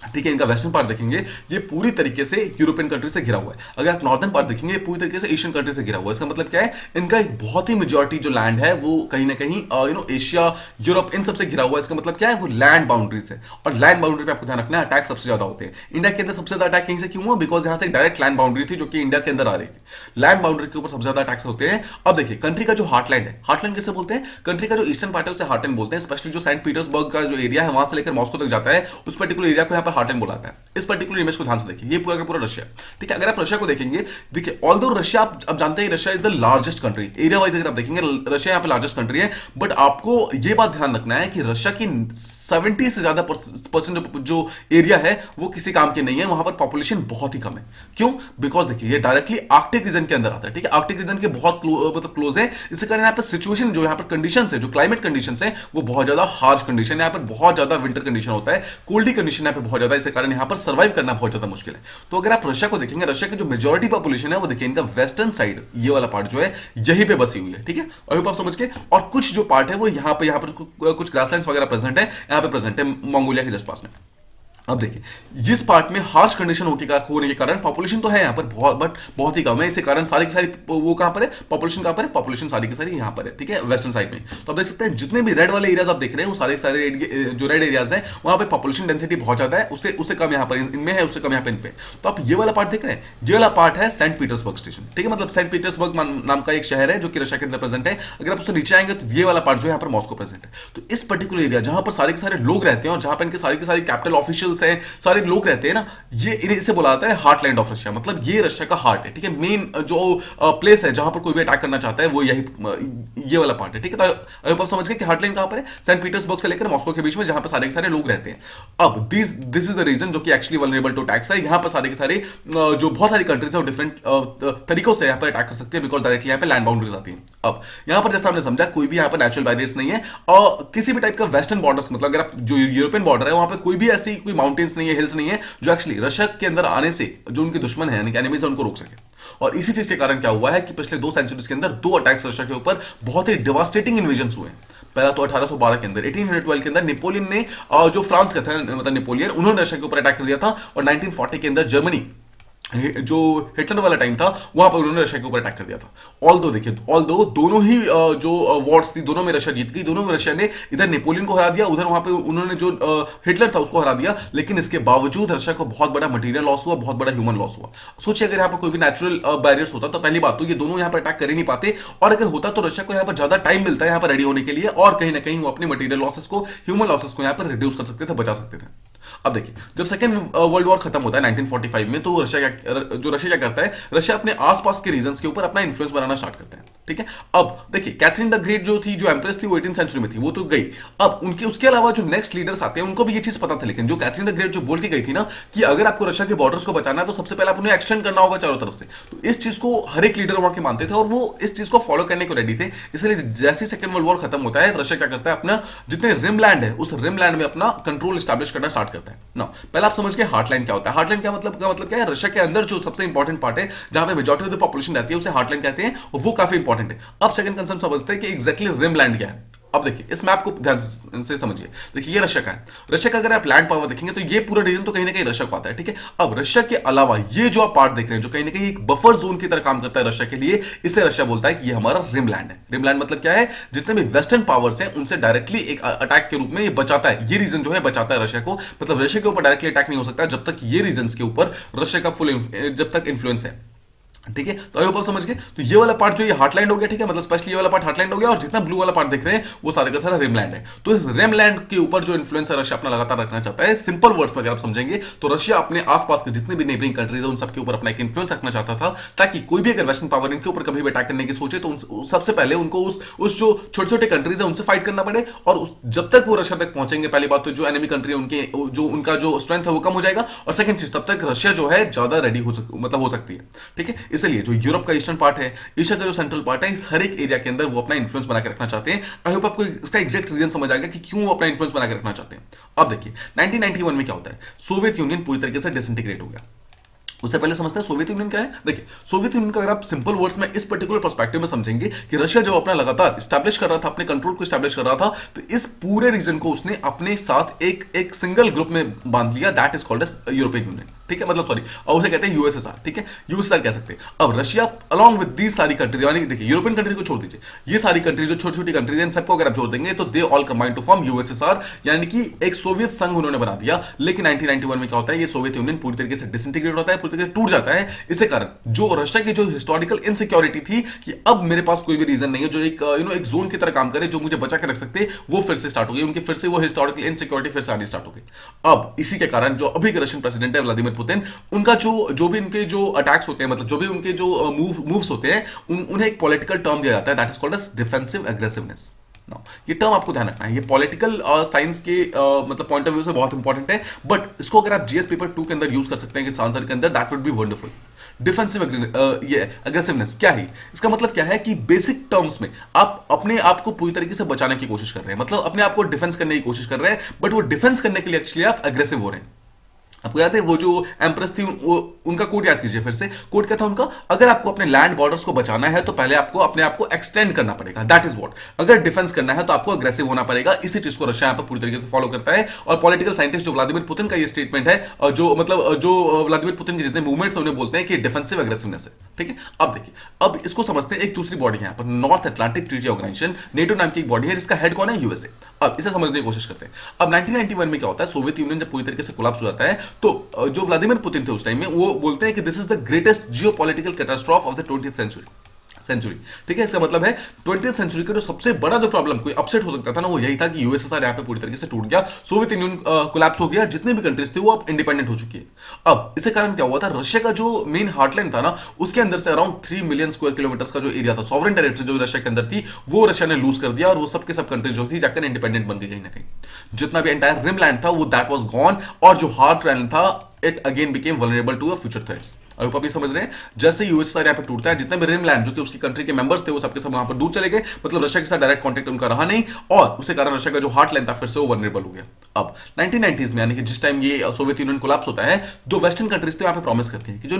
ठीक है, इनका वेस्टर्न पार्ट देखेंगे, ये पूरी तरीके से यूरोपियन कंट्री से घिरा हुआ है। अगर आप नॉर्दर्न पार्ट देखेंगे, ये पूरी तरीके से एशियन कंट्री से घिरा हुआ है। इसका मतलब क्या है, इनका एक बहुत ही मेजॉरिटी जो लैंड है वो कहीं ना कहीं एशिया, यूरोप, इन सबसे घिरा हुआ है। इसका मतलब क्या है, वो लैंड बाउंड्रीज है, और लैंड बाउंड्री पे आपको ध्यान रखना है, अटैक सबसे ज्यादा होते हैं। इंडिया के अंदर सबसे ज्यादा अटैक कहीं से क्यों हुआ? बिकॉज यहां से डायरेक्ट लैंड बाउंड्री थी जो कि इंडिया के अंदर आ रही थी। लैंड बाउंड्री के ऊपर सबसे ज्यादा अटैक्स होते हैं। अब देखिए कंट्री का जो हार्टलैंड है, हार्टलैंड किसे बोलते हैं? कंट्री का जो ईस्टर्न पार्ट है उसे हार्टलैंड बोलते हैं। स्पेशली जो सेंट पीटर्सबर्ग का जो एरिया है, वहां से लेकर मॉस्को तक जाता है, उस पर्टिकुलर एरिया को यहाँ पर हार्टलैंड बोला जाता है। इस पर्टिकुलर इमेज को ध्यान से देखिए, ये पूरा का पूरा रशिया, ठीक है। अगर आप रशिया को देखेंगे, देखिए ऑल्दो रशिया आप जानते हैं Russia is the largest country area wise. अगर आप देखेंगे रशिया यहाँ पे लार्जेस्ट कंट्री है, बट आपको ये बात ध्यान रखना है कि रशिया की 70 से ज्यादा परसेंट जो एरिया है वो किसी काम के नहीं है। वहां पर पॉपुलेशन बहुत ही कम है। क्यों? बिकॉज देखिए ये डायरेक्टली आर्कटिक रीजन के अंदर आता है, ठीक है, आर्कटिक रीजन के बहुत मतलब क्लोज है। इसके कारण यहाँ पर सिचुएशन, जो यहाँ पर कंडीशन है, जो क्लाइमेट कंडीशन है, वो बहुत ज्यादा हार्श कंडीशन है। यहाँ पर बहुत ज्यादा विंटर कंडीशन होता है, कोल्डी कंडीशन यहाँ पे बहुत ज्यादा, इसके कारण यहाँ पर सर्वाइव करना बहुत ज्यादा मुश्किल है। तो अगर आप रशिया को देखेंगे, रशिया की जो मेजॉरिटी पॉपुलेशन है वो देखिए इनका वेस्टर्न साइड, ये वाला पार्ट जो है यहीं पे बसी हुई है, ठीक है। और आप समझ के, और कुछ जो पार्ट है वो यहाँ पर कुछ ग्रासलैंड्स वगैरह प्रेजेंट है, यहाँ पे प्रेजेंट है मंगोलिया के जस्ट पास में। अब देखिए इस पार्ट में हार्श कंडीशन होने के कारण पॉपुलेशन तो है यहाँ पर बहुत, बट बहुत ही कम है। इसी कारण सारी की सारी वो कहां पर है, पॉपुलेशन कहां पर है, पॉपुलेशन सारी की सारी यहाँ पर है, ठीक है, वेस्टर्न साइड में। तो आप देख सकते हैं जितने भी रेड वाले एरियाज आप देख रहे हैं, वो सारे जो रेड एरियाज हैं वहां पर पॉपुलेशन डेंसिटी बहुत ज्यादा है, उससे कम यहाँ पर इनमें है, उससे कम यहाँ पे इन पे। तो आप ये वाला पार्ट देख रहे हैं, ये वाला पार्ट है सेंट पीटर्सबर्ग स्टेशन, ठीक है, मतलब सेंट पीटर्सबर्ग नाम का एक शहर है जो कि रशिया के अंदर प्रेजेंट है। अगर आप उससे नीचे आएंगे तो ये वाला पार्ट जो है यहाँ पर मॉस्को प्रेजेंट है। तो इस पर्टिकुलर एरिया जहां पर सारे के सारे लोग रहते हैं और जहां पर इनके सारे के सारे कैपिटल ऑफिशियल्स हैं, सारे लोग रहते हैं ना, ये इसे बोला जाता है हार्टलैंड ऑफ रशिया। मतलब ये रशिया का हार्ट है, ठीक है, मेन जो प्लेस है जहां पर कोई भी अटैक करना चाहता है वो यही ये वाला पार्ट है, ठीक है। तो आप समझ गए कि हार्टलैंड कहां पर है, सेंट पीटर्सबर्ग से लेकर मॉस्को के बीच में, जहां पर सारे के सारे लोग रहते हैं। अब दिस इज द रीजन जो कि एक्चुअली वल्नरेबल टू अटैक्स है। यहां पर सारे के सारे जो बहुत सारी कंट्रीज है डिफरेंट तरीकों से यहां पर अटैक कर सकते हैं, बिकॉज डायरेक्टली यहां पर लैंड बाउंड्रीज आती है। अब यहां पर जैसा हमने समझा, कोई भी यहां पर नेचुरल बैरियर्स नहीं है, और किसी भी टाइप का वेस्टर्न बॉर्डर्स, मतलब अगर आप जो यूरोपियन बॉर्डर है वहां पर कोई भी ऐसी कोई माउंटेन्स नहीं है, हिल्स नहीं है, जो एक्चुअली रशिया के अंदर आने से जो उनके दुश्मन है यानी कि एनिमीज है उनको रोक सके। और इसी चीज के कारण क्या हुआ है कि पिछले 2 सेंचुरीज के अंदर 2 अटैक्स रशिया के ऊपर बहुत ही डिवास्टेटिंग इन्वेजन्स हुए। पहला तो 1812 के अंदर, 1812 के अंदर नेपोलियन ने, जो फ्रांस का था मतलब नेपोलियन, उन्होंने रशिया के ऊपर अटैक कर दिया था। और 1940 के अंदर जर्मनी, जो हिटलर वाला टाइम था, वहां पर उन्होंने रशिया के ऊपर अटैक कर दिया था। ऑल्दो दोनों ही जो वॉर्स थी, दोनों में रशिया जीत गई। दोनों में रशिया ने इधर नेपोलियन को हरा दिया, उधर वहां पे उन्होंने जो हिटलर था उसको हरा दिया। लेकिन इसके बावजूद रशिया को बहुत बड़ा मटेरियल लॉस हुआ, बहुत बड़ा ह्यूमन लॉस हुआ। सोचिए अगर यहाँ पर कोई भी नेचुरल बैरियर्स होता तो पहली बात तो ये दोनों यहाँ पर अटैक कर ही नहीं पाते, और अगर होता तो रशिया को यहाँ पर ज्यादा टाइम मिलता है यहाँ पर रेडी होने के लिए, और कहीं ना कहीं वो अपने मटेरियल लॉसेस को, ह्यूमन लॉसेस को यहाँ पर रिड्यूस कर सकते थे, बचा सकते थे। अब देखिए जब सेकेंड वर्ल्ड वॉर खत्म होता है 1945 में, तो रशिया क्या करता है, रशिया अपने आसपास के रीजन्स के ऊपर अपना इन्फ्लुएंस बनाना स्टार्ट करता है, ठीक है। अब देखिए कैथरीन द ग्रेट जो एम्प्रेस थी वो 18th सेंचुरी में थी, वो तो गई। अब उसके अलावा जो नेक्स्ट लीडर्स आते हैं उनको भी ये चीज पता था, लेकिन जो कैथरीन द ग्रेट जो बोल के गई थी ना कि अगर आपको रशिया के बॉर्डर्स को बचाना है तो सबसे पहले आप उन्हें एक्सटेंड करना होगा चारों तरफ से, तो इस चीज को हर एक लीडर वहां के मानते थे और वो इस चीज को फॉलो करने को रेडी थे। इसलिए जैसे सेकंड वर्ल्ड वॉर खत्म होता है, रशिया क्या करता है, अपना जितने रिम लैंड है उस रिम लैंड में अपना कंट्रोल स्टैब्लिश करना स्टार्ट करता है ना। पहले आप समझ के हार्टलैंड क्या होता है। हार्टलैंड क्या मतलब क्या है, रशिया के अंदर जो सबसे इंपॉर्टेंट पार्ट है जहां पे मेजॉरिटी ऑफ द पॉपुलेशन रहती है उसे हार्टलैंड कहते हैं, और वो काफी इंपॉर्टेंट इंपॉर्टेंट है। अब सेकंड कंसेप्ट समझते हैं कि एग्जैक्टली रिमलैंड क्या है। अब देखिए इस मैप को ध्यान से समझिए। देखिए ये रशिया का है। रशिया का अगर आप लैंड पावर देखेंगे तो ये पूरा रीजन तो कहीं ना कहीं रशिया को आता है, ठीक है। अब रशिया के अलावा ये जो आप पार्ट देख रहे हैं जो कहीं ना कहीं एक बफर जोन की तरह काम करता है रशिया के लिए, इसे रशिया बोलता है कि ये हमारा रिमलैंड है। रिमलैंड मतलब क्या है, जितने भी वेस्टर्न पावर्स हैं उनसे डायरेक्टली एक अटैक के रूप में ये बचाता है। ये रीजन जो है बचाता है रशिया को, मतलब रशिया के ऊपर डायरेक्टली अटैक नहीं हो सकता जब तक ये रीजन के ऊपर रशिया का फुल जब तक इन्फ्लुएंस है, ठीक है। तो आई होप आप समझ गए। तो ये वाला पार्ट जो ये हार्टलैंड हो गया, ठीक है, मतलब स्पेशली ये वाला पार्ट हार्टलैंड हो गया, और जितना ब्लू वाला पार्ट देख रहे हैं वो सारे का सारा रिमलैंड है। तो इस रिमलैंड के ऊपर जो इन्फ्लुएंस रशिया अपना लगातार रखना चाहता है, सिंपल वर्ड्स में अगर आप समझेंगे तो रशिया अपने आसपास के जितने भी नेबरिंग कंट्रीज है उन सबके ऊपर अपना एक इन्फ्लुएंस रखना चाहता था, ताकि कोई भी अगर वेस्टर्न पावर इनके ऊपर कभी भी अटैक करने की सोचे तो सबसे पहले उनको उस जो छोटे छोटे कंट्रीज है उनसे फाइट करना पड़े, और जब तक वो रशिया तक पहुंचेंगे, पहली बात तो जो एनिमी कंट्री है उनके जो उनका जो स्ट्रेंथ है वो कम हो जाएगा, और सेकंड चीज तब तक रशिया जो है ज्यादा रेडी हो सकती है, ठीक है। इसलिए जो यूरोप का ईस्टर्न पार्ट है, एशिया का जो सेंट्रल पार्ट है, इस हर एक एरिया के अंदर वो अपना इन्फ्लुएंस बना के रखना चाहते हैं। आई होप आपको इसका एग्जैक्ट रीजन समझ आएगा कि क्यों वो अपना इन्फ्लुएंस बना के रखना चाहते हैं। अब देखिए 1991 में क्या होता है, सोवियत यूनियन पूरी तरीके से डिसइंटीग्रेट हो गया। उससे पहले समझते हैं सोवियत यूनियन क्या है। देखिए सोवियत यूनियन का अगर आप सिंपल वर्ड्स में इस पर्टिकुलर पर्सपेक्टिव में समझेंगे कि रशिया जब अपना लगातार स्टैब्लिश कर रहा था, अपने कंट्रोल को स्टैब्लिश कर रहा था, तो इस पूरे रीजन को उसने अपने साथ एक सिंगल ग्रुप में बांध लिया, that is called as European Union, ठीक है, मतलब सॉरी उसे कहते हैं यूएसएसआर, ठीक है, यूएसएसआर कह सकते हैं। अब रशिया अलॉन्ग विद दीज सारी कंट्रीज, यानी देखिए यूरोपियन कंट्रीज को छोड़ दीजिए, ये सारी कंट्रीज जो छोटी छोटी कंट्रीज हैं इन सबको अगर आप जोड़ देंगे तो they all combine to form USSR, यानी कि एक सोवियत संघ उन्होंने बना दिया। लेकिन 1991 में क्या होता है, ये सोवियत यूनियन पूरी तरीके से डिसइंटीग्रेट होता है, पूरी तरीके से टूट जाता है। इसके कारण जो रशिया की जो हिस्टोरिकल इनसिक्योरिटी थी कि अब मेरे पास कोई भी रीजन नहीं है जो एक एक जोन की तरह काम करे जो मुझे बचा के रख सकते, वो फिर से स्टार्ट हो गई, उनकी फिर से वो हिस्टोरिकल इनसिक्योरिटी फिर से आनी स्टार्ट हो गई। अब इसी के कारण जो अभी के रशियन प्रेसिडेंट है व्लादिमीर पुतिन, उनका जो भी उनके जो अटैक्स होते हैं, मतलब जो भी उनके जो मूव्स होते हैं, उन्हें एक पॉलिटिकल टर्म दिया जाता है, that is called as defensive aggressiveness. ये टर्म आपको ध्यान रखना है, ये पॉलिटिकल साइंस के मतलब पॉइंट ऑफ व्यू से बहुत इंपॉर्टेंट है, बट इसको अगर आप जीएस पेपर 2 के अंदर यूज कर सकते हैं कि आंसर के अंदर, that would be wonderful. Defensive ये एग्रेसिवनेस क्या है, इसका मतलब क्या है कि बेसिक टर्म्स में आप अपने आप को पूरी तरीके से बचाने की कोशिश कर रहे हैं, मतलब अपने आप को डिफेंस करने की कोशिश कर रहे हैं, बट वो डिफेंस करने के लिए एक्चुअली आप एग्रेसिव हो रहे हैं। आपको याद है वो जो एम्प्रेस थी, उनका कोड याद कीजिए फिर से। कोड क्या था उनका, अगर आपको अपने लैंड बॉर्डर्स को बचाना है तो पहले आपको अपने आप को एक्सटेंड करना पड़ेगा, दैट इज व्हाट। अगर डिफेंस करना है तो आपको अग्रेसिव होना पड़ेगा। इसी चीज को रशिया यहाँ पर पूरी तरीके से फॉलो करता है, और पॉलिटिकल साइंटिस्ट जो व्लादिमीर पुतिन का ये स्टेटमेंट है, जो मतलब जो व्लादिमीर पुतिन के जितने मूवमेंट्स उन्हें बोलते हैं कि डिफेंसिव एग्रेसिवनेस है, ठीक है। अब देखिए, अब इसको समझते हैं, एक दूसरी बॉडी है यहाँ पर, North Atlantic Treaty Organization, NATO नाम की एक बॉडी है जिसका हेड कौन है, यूएसए। अब इसे समझने की कोशिश करते हैं। अब 1991 में क्या होता है, सोवियत यूनियन जब पूरी तरीके से कोलैप्स हो जाता है, तो जो व्लादिमीर पुतिन थे उस टाइम में, वो बोलते हैं कि this is the greatest geopolitical catastrophe of the 20th century, ठीक है। इसका मतलब है 20th सेंचुरी का जो सबसे बड़ा जो प्रॉब्लम कोई अपसेट हो सकता था ना, वो यही था कि यूएसएसआर यहाँ पे पूरी तरीके से टूट गया, सोवियत यूनियन कोलैप्स हो गया, जितने भी कंट्रीज थे वो अब इंडिपेंडेंट हो चुकी है। अब इसके कारण क्या हुआ था, रशिया का जो मेन हार्टलैंड था ना, उसके अंदर से अराउंड 3 मिलियन स्क्वायर किलोमीटर का जो एरिया था, सॉवरेन टेरिटरी जो रशिया के अंदर थी, वो रशिया ने लूज कर दिया, और वो सबके सब कंट्रीज जो थी जाकर इंडिपेंडेंट बन गई कहीं ना कहीं। जितना भी एंटायर रिमलैंड था वो दैट वाज गॉन, और जो हार्टलैंड था it again became vulnerable to the future threats. अब आप ये समझ रहे हैं, जैसे यूएसएसआर यहाँ पे टूटता है, जितने भी रिमलैंड जो कि उसकी कंट्री के मेंबर्स थे वो सबके सब वहां पर दूर चले गए, मतलब रशिया के साथ डायरेक्ट कांटेक्ट उनका रहा नहीं, और उसके कारण रशिया का जो हार्टलैंड था फिर से वो वल्नरेबल हो गया। अब 1990s में, यानी कि जिस टाइम ये सोवियत यूनियन कोलैप्स होता है, दो वेस्टर्न कंट्रीज तो यहाँ पे प्रॉमिस करती हैं कि जो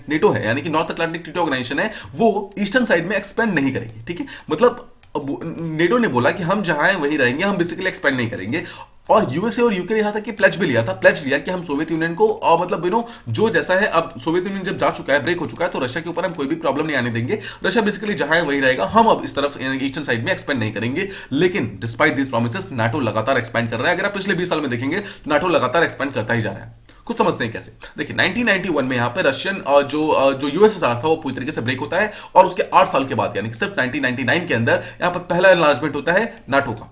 नेटो है, यानी कि नॉर्थ अटलांटिक ट्रीटी ऑर्गेनाइजेशन है, वो ईस्टर्न साइड में एक्सपेंड नहीं करेगी, ठीक है। मतलब नेटो ने बोला कि हम जहां हैं वहीं रहेंगे, हम बेसिकली एक्सपेंड नहीं करेंगे। और यूएसए और यूके ने यहां तक कि प्लेज भी लिया था, प्लेज लिया कि हम सोवियत यूनियन को मतलब जो जैसा है, अब सोवियत यूनियन जब जा चुका है, ब्रेक हो चुका है, तो रशिया के ऊपर हम कोई भी प्रॉब्लम नहीं आने देंगे। रशिया बेसिकली जहां है वही रहेगा, हम अब इस तरफ ईस्टर्न साइड में एक्सपेंड नहीं करेंगे। लेकिन डिस्पाइट दिस प्रॉमिसेस नाटो लगातार एक्सपेंड कर रहा है। अगर आप पिछले 20 साल में देखेंगे तो नाटो लगातार एक्सपेंड करता ही जा रहा है। कुछ समझते हैं कैसे। देखिए 1991 में यहाँ पे रशियन जो यूएसएसआर था वो पूरी तरीके से ब्रेक होता है, और उसके 8 साल के बाद, यानी कि सिर्फ 1999 के अंदर यहाँ पर पहला एनलार्जमेंट होता है नाटो का।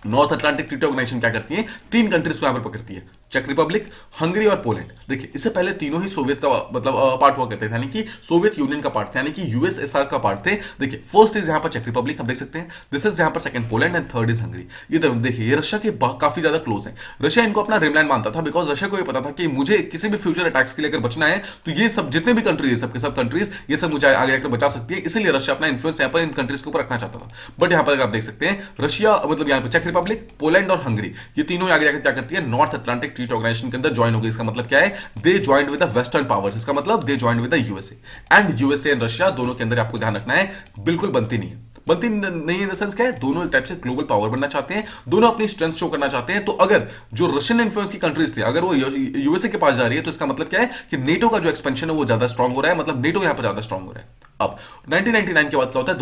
नॉर्थ अटलांटिक ट्रीटी ऑर्गेनाइजेशन क्या करती है, 3 कंट्रीज को यहां पर पकड़ती है, चेक रिपब्लिक, हंगरी और पोलैंड। देखिए इससे पहले तीनों ही सोवियत का मतलब पार्ट हुआ करते थे, यानी कि सोवियत यूनियन का पार्ट थे, यानी कि यूएसएसआर का पार्ट थे। देखिए फर्स्ट इज यहां पर चेक रिपब्लिक, आप देख सकते हैं, दिस इज यहां पर second Poland, and third is Hungary. ये देखिए ये रशिया के काफी ज्यादा क्लोज है। रशिया इनको अपना रिमलैंड मानता था, बिकॉज रशिया को ये पता था कि मुझे किसी भी फ्यूचर अटैक्स के लिए अगर बचना है तो ये सब जितने भी कंट्रीज, सबके सब कंट्रीज ये सब मुझे आगे आकर बचा सकती है, इसलिए रशिया अपना इन्फ्लुएंस यहाँ पर इन कंट्रीज के ऊपर रखना चाहता था। बट यहाँ पर अगर आप देख सकते हैं, रशिया मतलब यहाँ पर चेक रिपब्लिक, पोलैंड और हंगरी, ये तीनों आगे जाकर क्या करती है, नॉर्थ अटलांटिक ट्रीटी ऑर्गेनाइजेशन के अंदर ज्वाइन हो गई। इसका मतलब क्या है, they joined with the western powers, इसका मतलब they joined with the USA. And USA and Russia दोनों के अंदर आपको ध्यान रखना है बिल्कुल बनती नहीं है। बनती नहीं इन द सेंस क्या है, दोनों एक टाइप से ग्लोबल पावर बनना चाहते हैं, दोनों अपनी स्ट्रेंथ शो करना चाहते हैं। तो अगर जो रशियन इन्फ्लुएंस की कंट्रीज थी अगर वो यूएसए के पास जा रही है तो इसका मतलब क्या है कि नेटो का जो एक्सपेंशन है वो ज्यादा स्ट्रांग हो रहा है, मतलब नेटो यहां पर ज्यादा स्ट्रांग हो रहा है। अब 1999 के बाद क्या होता है,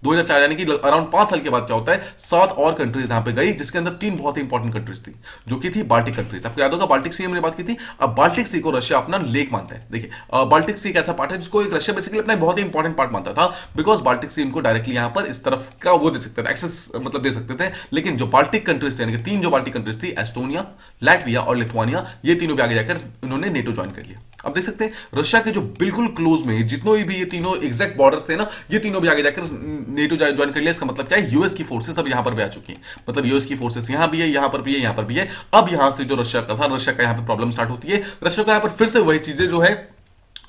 2004 यानी कि अराउंड 5 साल के बाद क्या होता है, 7 और कंट्रीज यहां पे गई, जिसके अंदर 3 बहुत ही इंपॉर्टेंट कंट्रीज थी, जो कि थी बाल्टिक कंट्रीज। आपको याद होगा बाल्टिक सी हमने बात की थी। अब बाल्टिक सी को रशिया अपना लेक मानता है। देखिए बाल्टिक सी एक ऐसा पार्ट है जिसको एक रशिया बेसिकली अपना बहुत ही इंपॉर्टेंट पार्ट मानता था, बिकॉज बाल्टिक सी इनको डायरेक्टली यहां पर इस तरफ का वो दे सकते थे, एक्सेस मतलब दे सकते थे। लेकिन जो बाल्टिक कंट्रीज थे, यानी कि 3 जो बाल्टिक कंट्रीज थी, एस्टोनिया, लैटविया और लिथुआनिया, ये तीनों भी आगे जाकर इन्होंने नेटो ज्वाइन कर लिया। अब देख सकते हैं रशिया के जो बिल्कुल क्लोज में जितने भी ये तीनों एग्जैक्ट बॉर्डर्स थे ना, ये तीनों भी आगे जाकर नेटो ज्वाइन कर लिया। इसका मतलब क्या है, यूएस की फोर्सेस अब यहां पर भी आ चुकी हैं, मतलब यूएस की फोर्सेस यहां भी है, यहां पर भी है, यहां पर भी है। अब यहां से जो रशिया का था, रशिया का यहां पर प्रॉब्लम स्टार्ट होती है। रशिया का यहां पर फिर से वही चीजें जो है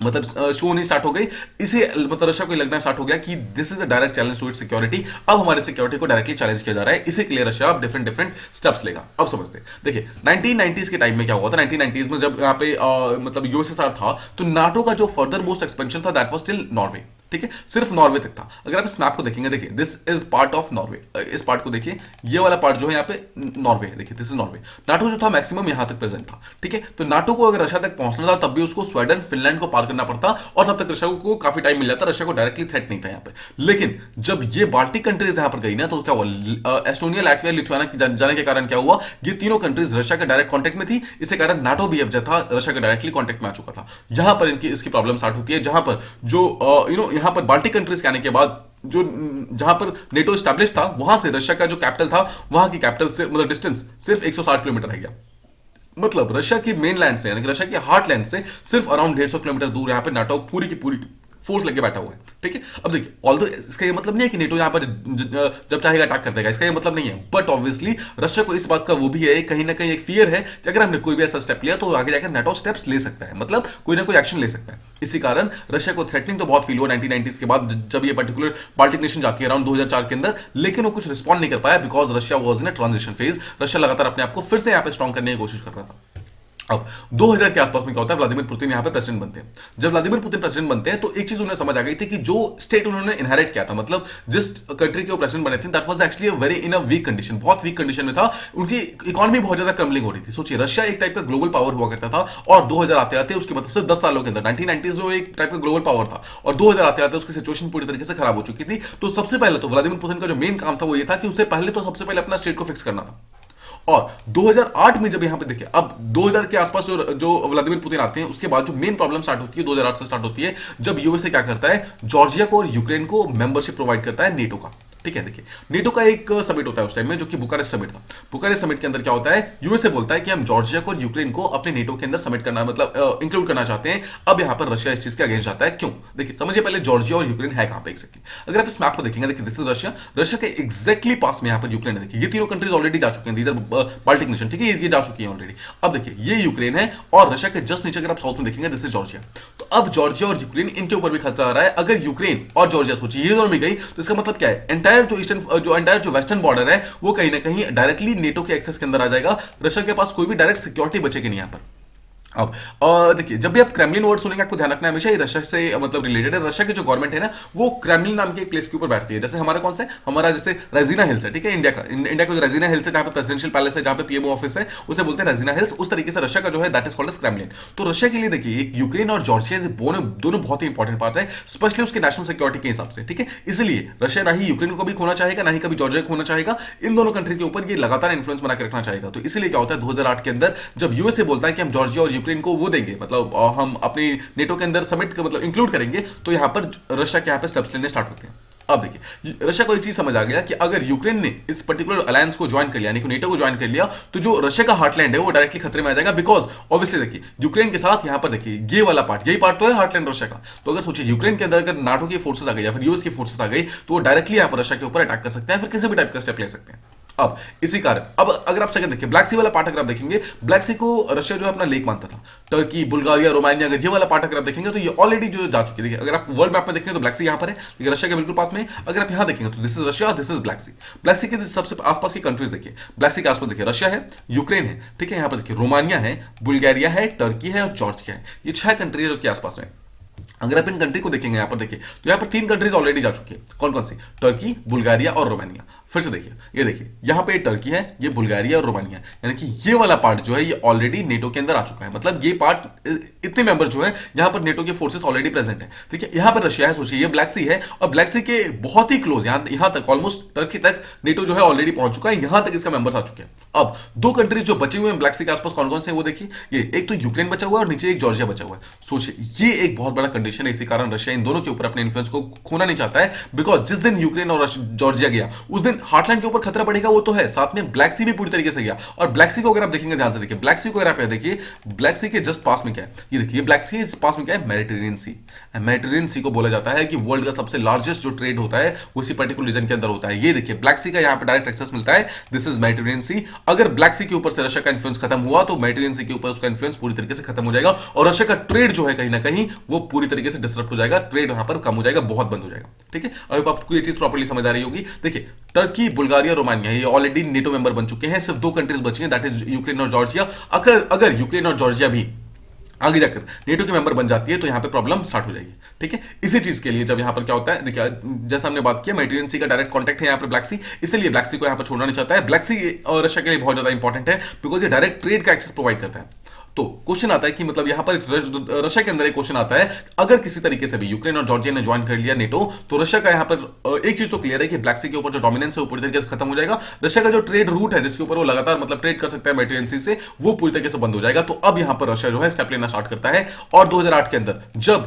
मतलब शो नहीं स्टार्ट हो गई। इसे मतलब रशिया को लगना स्टार्ट हो गया कि this is a direct challenge to its security. अब हमारे सिक्योरिटी को डायरेक्टली चैलेंज किया जा रहा है, इसी के लिए रशिया अब डिफरेंट डिफरेंट स्टेप्स लेगा। अब समझते हैं, देखिए 1990s के टाइम में क्या हुआ था। 1990s में जब यहाँ पे मतलब यूएसएसआर था, तो नाटो का जो फर्दर मोस्ट एक्सपेंशन था दैट वाज स्टिल नॉर्वे। ठीक है, सिर्फ नॉर्वे तक था। अगर आप इस मैप को देखेंगे, देखिए this is part of Norway. इस पार्ट को देखिए, ये वाला पार्ट जो है यहाँ पे नॉर्वे है। देखिए दिस इज नॉर्वे। नाटो जो था मैक्सिमम यहां तक प्रेजेंट था। ठीक है, तो नाटो को अगर रशिया तक पहुंचना था तब भी उसको स्वीडन फिनलैंड को पार करना पड़ता, और तब तक रशिया को काफी टाइम मिल जाता। रशिया को डायरेक्टली थ्रेट नहीं था यहाँ पे। लेकिन जब ये बाल्टिक कंट्रीज यहां पर गई ना, तो क्या हुआ, एस्टोनिया, लैटविया, लिथुआनिया जाने के कारण क्या हुआ, ये तीनों कंट्रीज रशिया के डायरेक्ट कॉन्टेक्ट में थी। इसी कारण नाटो भी अब जो था रशिया के डायरेक्टली कॉन्टेक्ट में आ चुका था। यहां पर इनकी इसकी प्रॉब्लम स्टार्ट होती है, जहां पर जो यहां पर बाल्टिक कंट्रीज के आने के बाद जो जहां पर नेटो स्टैब्लिश था, वहां से रशिया का जो कैपिटल था, वहां की कैपिटल से मतलब डिस्टेंस सिर्फ 160 किलोमीटर रह गया। मतलब रशिया की मेन लैंड से, यानी कि रशिया के हार्ट लैंड से सिर्फ अराउंड 150 किलोमीटर दूर यहां पे नाटो पूरी की पूरी फोर्स लेके बैठा हुआ है। ठीक है, अब देखिए ऑल्दो इसका ये मतलब नहीं है कि नेटो यहां पर जब चाहेगा अटैक कर देगा, इसका ये मतलब नहीं है। बट ऑब्वियसली रशिया को इस बात का वो भी है, कहीं ना कहीं एक फियर है कि अगर हमने कोई भी ऐसा स्टेप लिया तो आगे जाकर नाटो स्टेप्स ले सकता है, मतलब कोई ना कोई एक्शन ले सकता है। इसी कारण रशिया को थ्रेटनिंग तो बहुत फील हुआ 1990s के बाद, जब ये पर्टिकुलर बाल्टिक नेशन जाके अराउंड 2004 के अंदर, लेकिन वो कुछ रिस्पॉन्ड नहीं कर पाया, because Russia was in a transition phase. Russia लगातार अपने आप को फिर से यहाँ पे स्ट्रॉन्ग करने की कोशिश कर रहा था। अब 2000 के आसपास में क्या होता है, व्लादिमीर पुतिन यहां पे प्रेसिडेंट बनते हैं। जब व्लादिमीर पुतिन प्रेसिडेंट बनते हैं तो एक चीज उन्हें समझ आ गई थी कि जो स्टेट उन्होंने इनहेरिट किया था, मतलब जिस कंट्री के वो प्रेसिडेंट बने थे, that was actually a very in a weak condition, बहुत वीक कंडीशन में था। उनकी इकोनॉमी बहुत ज्यादा क्रम्बलिंग हो रही थी। सोचिए रशिया एक टाइप का ग्लोबल पावर हुआ करता था, और 2000 आते आते उसके मतलब सिर्फ 10 सालों के अंदर 1990s में वो एक टाइप का ग्लोबल पावर था, और 2000 आते आते उसकी सिचुएशन पूरी तरीके से खराब हो चुकी थी। तो सबसे पहले तो व्लादिमीर पुतिन का जो मेन काम था वो ये था कि उसे पहले तो सबसे पहले अपना स्टेट को फिक्स करना था। और 2008 में जब यहां पे देखिए, अब 2000 के आसपास जो व्लादिमीर पुतिन आते हैं, उसके बाद जो मेन प्रॉब्लम स्टार्ट होती है 2008 से स्टार्ट होती है, जब यूएसए क्या करता है, जॉर्जिया को और यूक्रेन को मेंबरशिप प्रोवाइड करता है नेटो का। ठीक है, देखिए नेटो का एक समिट होता है उस टाइम में, जो कि बुकारेस्ट समिट था। बुकारेस्ट समिट के अंदर क्या होता है, यूएसए बोलता है कि हम जॉर्जिया को और यूक्रेन को अपने नेटो के अंदर समिट करना, मतलब इंक्लूड करना चाहते हैं। अब यहां पर रशिया इस चीज के अगेंस्ट जाता है। क्यों, देखिए समझिए पहले जॉर्जिया और यूक्रेन है कहां पे एग्जैक्टली। अगर आप इस मैप को देखेंगे, देखिए दिस इज रशिया, रशिया के एग्जैक्टली पास में यहां पर यूक्रेन है। देखिए ये तीनों कंट्रीज ऑलरेडी जा चुके हैं, इधर बाल्टिक नेशन। ठीक है, ये जा चुकी है ऑलरेडी। अब देखिए ये यूक्रेन है, और रशिया के जस्ट नीचे अगर आप साउथ में देखेंगे, दिस इज जॉर्जिया। तो अब जॉर्जिया और यूक्रेन, इनके ऊपर भी खतरा आ रहा है। अगर यूक्रेन और जॉर्जिया सोचिए ये दोनों भी गई, तो इसका मतलब क्या है, एंटायर जो वेस्टर्न बॉर्डर है वो कहीं ना कहीं डायरेक्टली नेटो के एक्सेस के अंदर आ जाएगा। रशिया के पास कोई भी डायरेक्ट सिक्योरिटी बचेगी नहीं यहां पर। अब देखिए जब भी आप क्रेमलिन वर्ड सुनेंगे, आपको ध्यान रखना है हमेशा ये रशिया से मतलब रिलेटेड है। रशिया की जो गवर्नमेंट है ना, वो क्रेमलिन नाम के एक प्लेस के ऊपर बैठती है। जैसे हमारा कौन सा है, हमारा जैसे रेजिना हिल्स है। ठीक है, इंडिया का जो रेजिना हिल्स है, जहां पे प्रेसिडेंशियल पैलेस है, जहां पे पीएमओ ऑफिस है, उसे बोलते हैं रेजिना हिल्स। उस तरीके से रशिया का जो है that is called as Kremlin. तो रशिया के लिए देखिए एक यूक्रेन और जॉर्जिया दोनों बहुत ही इंपॉर्टेंट पार्ट है, स्पेशली उसके नेशनल सिक्योरिटी के हिसाब से। ठीक है, इसलिए रशिया ना ही यूक्रेन को कभी खोना चाहेगा, ना ही कभी जॉर्जिया को खोना चाहेगा। इन दोनों कंट्री के ऊपर ये लगातार इन्फ्लुएंस बना के रखना चाहेगा। तो इसलिए क्या होता है 2008 के अंदर, जब यूएसए बोलता है कि हम जॉर्जिया और यूक्रेन को वो देंगे, मतलब हम अपनी नेटो के अंदर समिट मतलब इंक्लूड करेंगे, तो यहां पर रशिया के यहां पे स्टेप्स लेने स्टार्ट होते हैं। अब देखिए रशिया को एक चीज समझ आ गया कि अगर यूक्रेन ने इस पर्टिकुलर अलायंस को ज्वाइन कर लिया, यानी कि नेटो को ज्वाइन कर लिया, तो जो रशिया का हार्टलैंड है वो डायरेक्टली खतरे में आ जाएगा। बिकॉज ऑब्वियसली देखिए यूक्रेन के साथ यहां पर देखिए ये वाला पार्ट, यही पार्ट तो है हार्टलैंड रशिया का। तो अगर सोचिए यूक्रेन के अंदर अगर नाटो की फोर्सेस आ गई या फिर यूएस की फोर्सेस आ गई, तो वो डायरेक्टली यहां पर रशिया के ऊपर अटैक कर सकते हैं, फिर किसी भी टाइप का स्टेप ले सकते हैं। अब इसी कारण अब अगर आप सेकंड देखिए, ब्लैक सी वाला पार्ट अगर आप देखेंगे, ब्लैक सी को रशिया जो है अपना लेक मानता था। टर्की, बुल्गारिया, रोमानिया, अगर ये वाला पार्ट अगर आप देखेंगे तो ये ऑलरेडी जो जा चुकी है। देखिए अगर आप वर्ल्ड मैप में देखेंगे तो ब्लैक सी यहां पर है, लेकिन रशिया के बिल्कुल पास में। अगर आप यहां देखेंगे तो this is Russia, this is Black Sea. Black Sea के सबसे आसपास की कंट्रीज देखिए, ब्लैक सी के आसपास देखिए रशिया है, यूक्रेन है, ठीक है, यहां पर देखिए रोमानिया है, बुल्गारिया है, टर्की है और जॉर्जिया है। ये 6 कंट्री है जो के आसपास में। अगर आप इन कंट्री को देखेंगे यहां पर देखिए तो यहां पर 3 कंट्रीज ऑलरेडी जा चुकी है। कौन कौन सी? टर्की, बुल्गारिया और रोमानिया। फिर से देखिए, ये देखिए यहां पे टर्की है, ये बुल्गारिया और रोमानिया, यानी कि ये वाला पार्ट जो है ये ऑलरेडी नेटो के अंदर आ चुका है। मतलब ये पार्ट, इतने मेंबर जो है यहां पर नेटो के फोर्सेस ऑलरेडी प्रेजेंट है। ठीक है, यहां पर रशिया है, सोचिए ये ब्लैक सी है और ब्लैक सी के बहुत ही क्लोज यहां तक ऑलमोस्ट टर्की तक नेटो जो है ऑलरेडी पहुंच चुका है, यहां तक इसका मेंबर्स आ चुके हैं। अब 2 कंट्रीज जो बचे हुए हैं ब्लैक सी के आसपास, कौन कौन से हैं वो देखिए। ये एक तो यूक्रेन बचा हुआ है और नीचे एक जॉर्जिया बचा हुआ है। सोचिए ये एक बहुत बड़ा कंडीशन है, इसी कारण रशिया इन दोनों के ऊपर अपने इन्फ्लुएंस को खोना नहीं चाहता है। बिकॉज जिस दिन यूक्रेन और जॉर्जिया गया उस दिन हार्टलैंड के ऊपर खतरा बढ़ेगा, वो तो है, साथ में ब्लैक सी भी पूरी तरीके से गया। और ब्लैक सी को अगर आप देखेंगे ध्यान से देखिए, ब्लैक सी को अगर आप देखिए, ब्लैक सी के जस्ट पास में क्या है, ये देखिए ब्लैक सी के पास में क्या है, मेडिटेरियन सी। मेडिटेरियन सी को बोला जाता है कि वर्ल्ड का सबसे लार्जेस्ट जो ट्रेड होता है वो इसी पर्टिकुलर रीजन के अंदर होता है। ये देखिए ब्लैक सी का यहां पे डायरेक्ट एक्सेस मिलता है, दिस इज मेडिटेरियन सी। अगर ब्लैक सी के ऊपर से रशिया का इन्फ्लुएंस खत्म हुआ तो मेडिटेरियन सी के ऊपर उसका इन्फ्लुएंस पूरी तरीके से खत्म हो जाएगा और रशिया का ट्रेड जो है कहीं ना कहीं वो पूरी तरीके से डिस्टर्ब हो जाएगा, ट्रेड वहां पर कम हो जाएगा, बहुत बंद हो जाएगा। ठीक है, अब आपको ये चीज प्रॉपर्ली समझ आ रही होगी। देखिए टर्की, बुल्गारिया, रोमानिया ये ऑलरेडी नेटो मेंबर बन चुके हैं, सिर्फ 2 कंट्रीज बची हैं, दैट इज यूक्रेन और जॉर्जिया। अगर यूक्रेन और जॉर्जिया भी आगे जाकर नेटो के मेंबर बन जाती है तो यहां पे प्रॉब्लम स्टार्ट हो जाएगी। ठीक है, इसी चीज के लिए जब यहां पर क्या होता है, देखिए जैसा हमने बात किया मेडिटेरियन सी का डायरेक्ट कांटेक्ट है यहां पर ब्लैक सी, इसलिए ब्लैक सी को यहां पर छोड़ना नहीं चाहता है। ब्लैक सी और रशिया के लिए बहुत ज्यादा इंपॉर्टेंट है बिकॉज ये डायरेक्ट ट्रेड का एक्सेस प्रोवाइड करता है। तो क्वेश्चन आता है कि मतलब यहां पर रशिया के अंदर एक क्वेश्चन आता है, अगर किसी तरीके से भी यूक्रेन और जॉर्जिया ने ज्वाइन कर लिया नेटो तो रशिया का यहां पर एक चीज तो क्लियर है कि ब्लैक सी के ऊपर जो डोमिनेंस है वो पूरी तरीके से खत्म हो जाएगा। रशिया का जो ट्रेड रूट है जिसके ऊपर वो लगातार मतलब ट्रेड कर सकता है मेडिटेरियन सी से, वो पूरी तरीके से बंद हो जाएगा। तो अब यहां पर रशिया जो है स्टेप लेना स्टार्ट करता है। और 2008 के अंदर जब